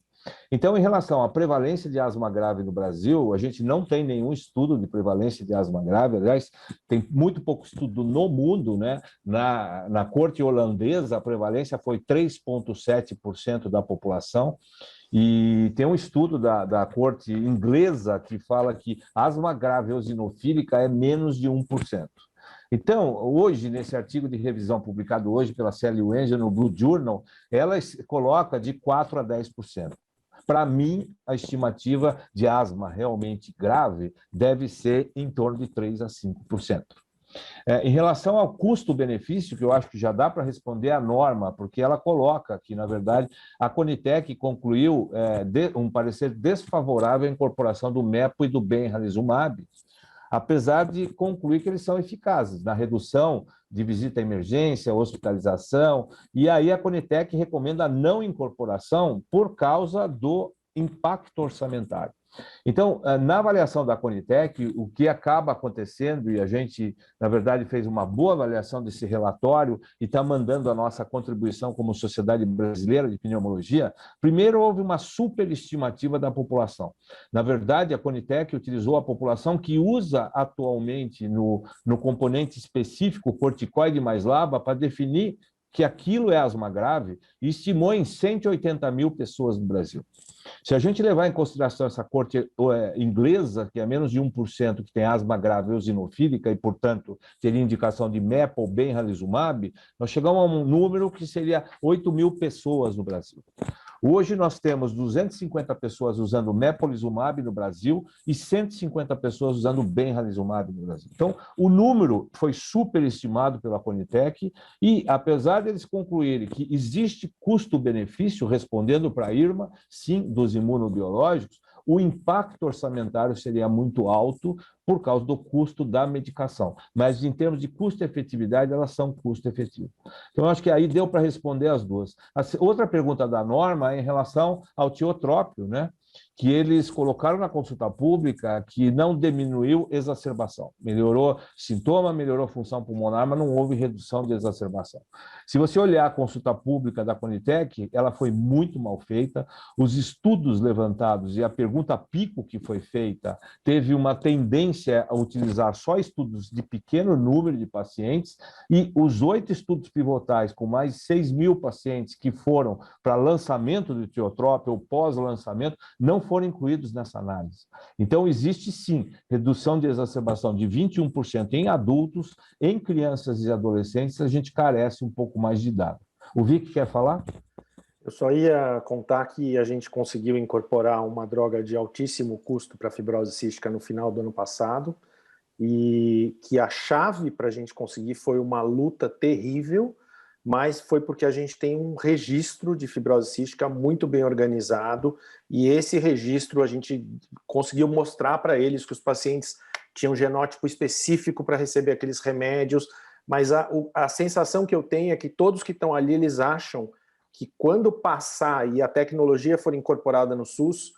Então, em relação à prevalência de asma grave no Brasil, a gente não tem nenhum estudo de prevalência de asma grave. Aliás, tem muito pouco estudo no mundo, né? Na corte holandesa, a prevalência foi 3,7% da população. E tem um estudo da corte inglesa que fala que asma grave eosinofílica é menos de 1%. Então, hoje, nesse artigo de revisão publicado hoje pela Sally Wenger no Blue Journal, ela coloca de 4% a 10%. Para mim, a estimativa de asma realmente grave deve ser em torno de 3% a 5%. Em relação ao custo-benefício, que eu acho que já dá para responder a norma, porque ela coloca que, na verdade, a Conitec concluiu um parecer desfavorável à incorporação do MEPO e do Benralizumab, apesar de concluir que eles são eficazes na redução de visita à emergência, hospitalização, e aí a Conitec recomenda a não incorporação por causa do impacto orçamentário. Então, na avaliação da Conitec, o que acaba acontecendo, e a gente, na verdade, fez uma boa avaliação desse relatório e está mandando a nossa contribuição como Sociedade Brasileira de Pneumologia, primeiro houve uma superestimativa da população. Na verdade, a Conitec utilizou a população que usa atualmente no componente específico corticoide mais LABA para definir que aquilo é asma grave e estimou em 180 mil pessoas no Brasil. Se a gente levar em consideração essa corte inglesa, que é menos de 1% que tem asma grave eosinofílica e, portanto, teria indicação de MEPA ou Benralizumab, nós chegamos a um número que seria 8 mil pessoas no Brasil. Hoje nós temos 250 pessoas usando Mepolizumab no Brasil e 150 pessoas usando Benralizumab no Brasil. Então, o número foi superestimado pela Conitec e, apesar deles concluírem que existe custo-benefício, respondendo para a Irma, sim, dos imunobiológicos, o impacto orçamentário seria muito alto por causa do custo da medicação. Mas, em termos de custo-efetividade, elas são custo-efetivas. Então, eu acho que aí deu para responder as duas. A outra pergunta da norma é em relação ao tiotrópio, né? Que eles colocaram na consulta pública que não diminuiu exacerbação. Melhorou sintoma, melhorou função pulmonar, mas não houve redução de exacerbação. Se você olhar a consulta pública da Conitec, ela foi muito mal feita. Os estudos levantados e a pergunta pico que foi feita teve uma tendência a utilizar só estudos de pequeno número de pacientes e os 8 estudos pivotais com mais de 6 mil pacientes que foram para lançamento do tiotrópio ou pós-lançamento não foram incluídos nessa análise. Então, existe sim redução de exacerbação de 21% em adultos, em crianças e adolescentes, a gente carece um pouco mais de dados. O Vic quer falar? Eu só ia contar que a gente conseguiu incorporar uma droga de altíssimo custo para fibrose cística no final do ano passado e que a chave para a gente conseguir foi uma luta terrível, mas foi porque a gente tem um registro de fibrose cística muito bem organizado e esse registro a gente conseguiu mostrar para eles que os pacientes tinham genótipo específico para receber aqueles remédios, mas a sensação que eu tenho é que todos que estão ali, eles acham que quando passar e a tecnologia for incorporada no SUS,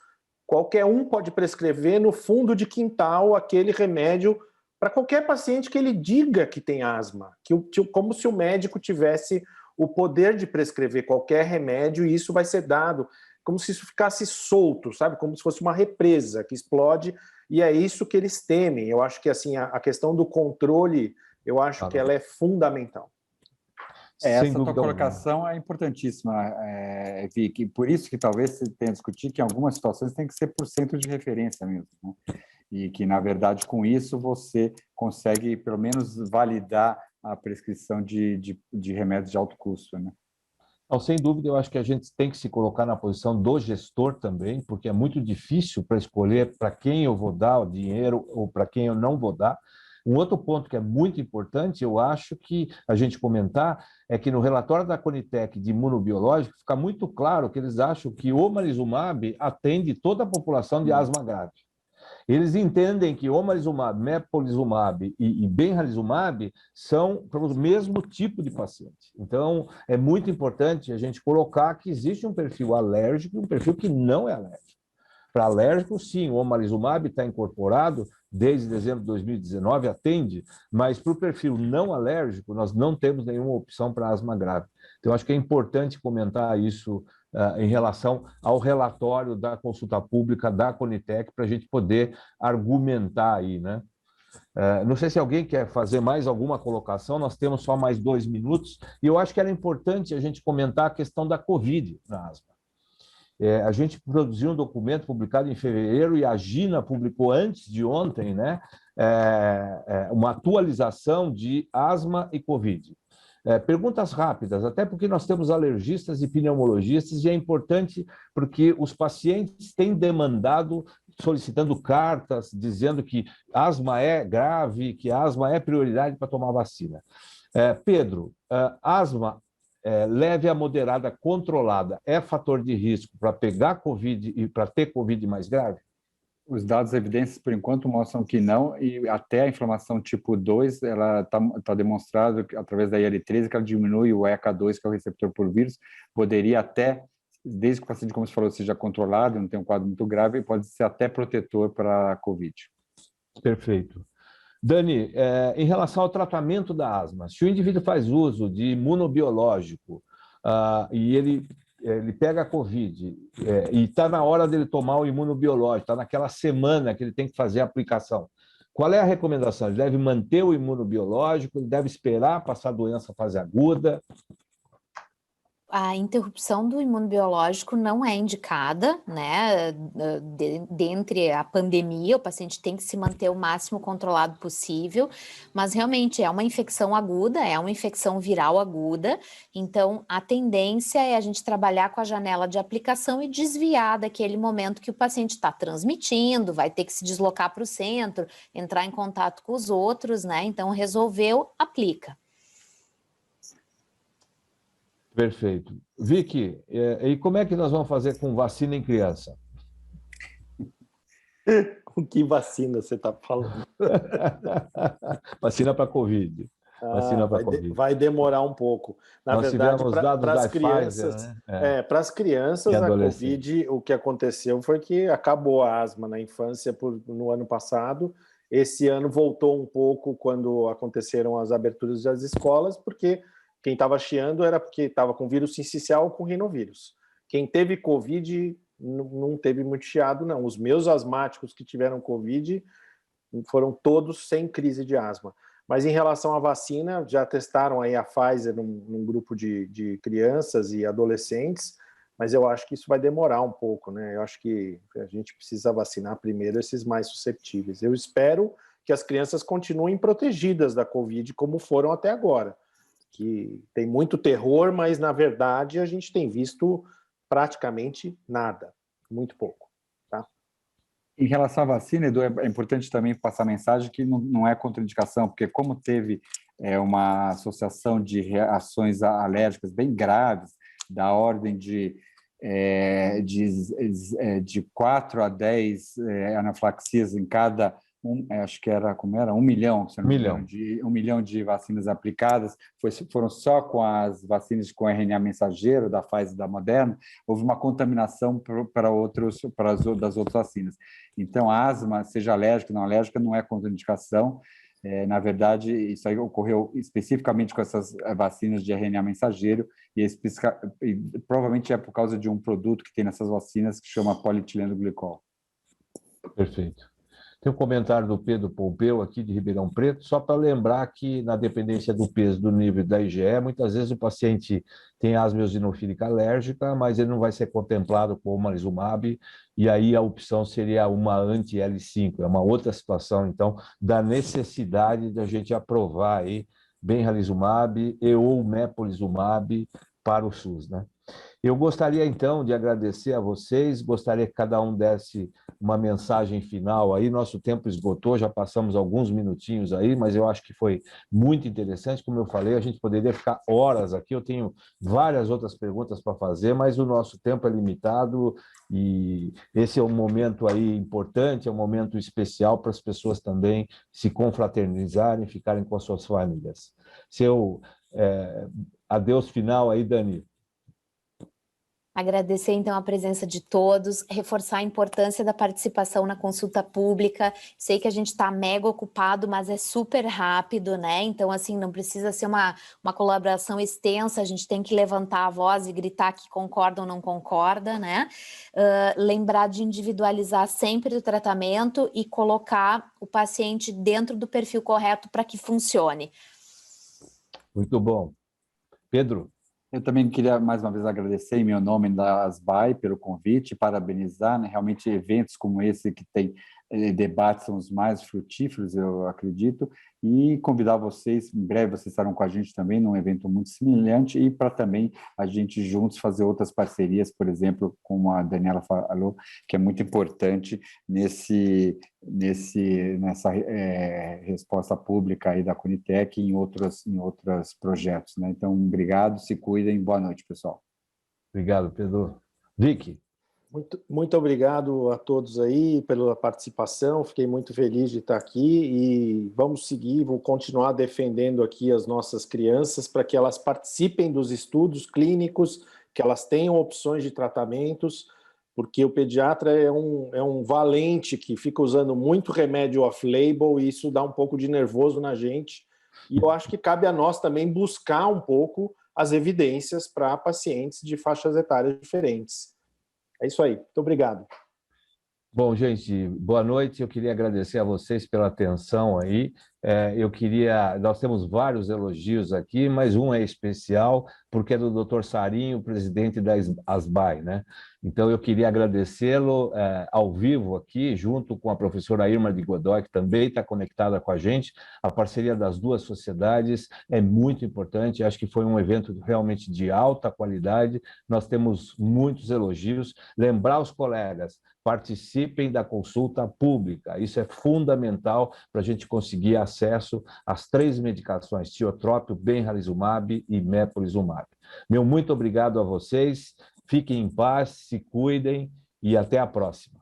qualquer um pode prescrever no fundo de quintal aquele remédio para qualquer paciente que ele diga que tem asma, como se o médico tivesse o poder de prescrever qualquer remédio e isso vai ser dado, como se isso ficasse solto, sabe? Como se fosse uma represa que explode e é isso que eles temem. Eu acho que assim a questão do controle, eu acho que ela é fundamental. Essa tua colocação é importantíssima, Vicky. Por isso que talvez você tenha discutido que em algumas situações tem que ser por centro de referência mesmo, né? E que, na verdade, com isso você consegue, pelo menos, validar a prescrição de remédios de alto custo, né? Não, sem dúvida, eu acho que a gente tem que se colocar na posição do gestor também, porque é muito difícil para escolher para quem eu vou dar o dinheiro ou para quem eu não vou dar. Um outro ponto que é muito importante, eu acho que a gente comentar, é que no relatório da Conitec de imunobiológico fica muito claro que eles acham que o omalizumab atende toda a população de asma grave. Eles entendem que omalizumab, mepolizumab e benralizumab são para o mesmo tipo de paciente. Então, é muito importante a gente colocar que existe um perfil alérgico e um perfil que não é alérgico. Para alérgico, sim, o omalizumab está incorporado desde dezembro de 2019, atende, mas para o perfil não alérgico, nós não temos nenhuma opção para asma grave. Então, acho que é importante comentar isso em relação ao relatório da consulta pública da Conitec, para a gente poder argumentar aí, né? Não sei se alguém quer fazer mais alguma colocação, nós temos só mais 2 minutos, e eu acho que era importante a gente comentar a questão da Covid na asma. A gente produziu um documento publicado em fevereiro e a Gina publicou antes de ontem, né, uma atualização de asma e Covid. Perguntas rápidas, até porque nós temos alergistas e pneumologistas e é importante porque os pacientes têm demandado solicitando cartas, dizendo que asma é grave, que asma é prioridade para tomar vacina. Pedro, asma leve a moderada controlada é fator de risco para pegar Covid e para ter Covid mais grave? Os dados evidências, por enquanto, mostram que não, e até a inflamação tipo 2, ela tá demonstrado, através da IL-13, que ela diminui o ECA2, que é o receptor por vírus, poderia até, desde que o paciente, como você falou, seja controlado, não tem um quadro muito grave, pode ser até protetor para a COVID. Perfeito. Dani, em relação ao tratamento da asma, se o indivíduo faz uso de imunobiológico e ele pega a Covid e está na hora dele tomar o imunobiológico, está naquela semana que ele tem que fazer a aplicação, qual é a recomendação? Ele deve manter o imunobiológico, ele deve esperar passar a doença fase aguda? A interrupção do imunobiológico não é indicada, né? Dentre a pandemia, o paciente tem que se manter o máximo controlado possível, mas realmente é uma infecção aguda, é uma infecção viral aguda, então a tendência é a gente trabalhar com a janela de aplicação e desviar daquele momento que o paciente está transmitindo, vai ter que se deslocar para o centro, entrar em contato com os outros, né? Então resolveu, aplica. Perfeito. Vicky, e como é que nós vamos fazer com vacina em criança? Com que vacina você está falando? Vacina para Covid. Vacina para Covid. Vai demorar um pouco. Na Nós verdade, tivemos dados para as da crianças, Pfizer, né? para as crianças, a Covid, o que aconteceu foi que acabou a asma na infância no ano passado. Esse ano voltou um pouco quando aconteceram as aberturas das escolas, porque quem estava chiando era porque estava com vírus sincicial ou com rinovírus. Quem teve Covid não teve muito chiado, não. Os meus asmáticos que tiveram Covid foram todos sem crise de asma. Mas em relação à vacina, já testaram aí a Pfizer num grupo de crianças e adolescentes, mas eu acho que isso vai demorar um pouco, né? Eu acho que a gente precisa vacinar primeiro esses mais susceptíveis. Eu espero que as crianças continuem protegidas da Covid como foram até agora, que tem muito terror, mas na verdade a gente tem visto praticamente nada, muito pouco. Tá? Em relação à vacina, Edu, é importante também passar a mensagem que não é contraindicação, porque como teve uma associação de reações alérgicas bem graves, da ordem de 4 a 10 anafilaxias em cada, acho que era, como era? 1 milhão, se não me engano, de 1 milhão de vacinas aplicadas, foram só com as vacinas com RNA mensageiro, da Pfizer e da Moderna, houve uma contaminação das outras vacinas. Então, a asma, seja alérgica ou não alérgica, não é contraindicação. Na verdade, isso aí ocorreu especificamente com essas vacinas de RNA mensageiro e provavelmente é por causa de um produto que tem nessas vacinas que chama polietileno glicol. Perfeito. Tem um comentário do Pedro Pompeu, aqui de Ribeirão Preto, só para lembrar que, na dependência do peso do nível da IgE, muitas vezes o paciente tem asma eosinofílica alérgica, mas ele não vai ser contemplado com o omalizumab, e aí a opção seria uma anti-L5. É uma outra situação, então, da necessidade de a gente aprovar aí benralizumab e ou mepolizumab para o SUS, né? Eu gostaria, então, de agradecer a vocês, gostaria que cada um desse uma mensagem final aí, nosso tempo esgotou, já passamos alguns minutinhos aí, mas eu acho que foi muito interessante, como eu falei, a gente poderia ficar horas aqui, eu tenho várias outras perguntas para fazer, mas o nosso tempo é limitado e esse é um momento aí importante, é um momento especial para as pessoas também se confraternizarem, ficarem com as suas famílias. Seu adeus final aí, Dani. Agradecer, então, a presença de todos, reforçar a importância da participação na consulta pública. Sei que a gente está mega ocupado, mas é super rápido, né? Então, assim, não precisa ser uma colaboração extensa, a gente tem que levantar a voz e gritar que concorda ou não concorda, né? Lembrar de individualizar sempre o tratamento e colocar o paciente dentro do perfil correto para que funcione. Muito bom. Pedro? Eu também queria, mais uma vez, agradecer em meu nome da ASBAI pelo convite, parabenizar, né? Realmente eventos como esse que tem debates são os mais frutíferos, eu acredito, e convidar vocês, em breve vocês estarão com a gente também num evento muito semelhante, e para também a gente juntos fazer outras parcerias, por exemplo, como a Daniela falou, que é muito importante nessa resposta pública aí da Conitec e em outros projetos, né? Então, obrigado, se cuidem, boa noite, pessoal. Obrigado, Pedro. Vicky. Muito obrigado a todos aí pela participação, fiquei muito feliz de estar aqui e vamos seguir, vou continuar defendendo aqui as nossas crianças para que elas participem dos estudos clínicos, que elas tenham opções de tratamentos, porque o pediatra é um valente que fica usando muito remédio off-label e isso dá um pouco de nervoso na gente, e eu acho que cabe a nós também buscar um pouco as evidências para pacientes de faixas etárias diferentes. É isso aí. Muito obrigado. Bom, gente, boa noite. Eu queria agradecer a vocês pela atenção aí. Nós temos vários elogios aqui, mas um é especial, porque é do Dr. Sarinho, presidente da ASBAI, né? Então, eu queria agradecê-lo ao vivo aqui, junto com a professora Irma de Godoy, que também está conectada com a gente. A parceria das duas sociedades é muito importante, acho que foi um evento realmente de alta qualidade, nós temos muitos elogios. Lembrar os colegas, participem da consulta pública, isso é fundamental para a gente conseguir acesso às 3 medicações, tiotrópio, benralizumab e mepolizumab. Meu muito obrigado a vocês, fiquem em paz, se cuidem e até a próxima.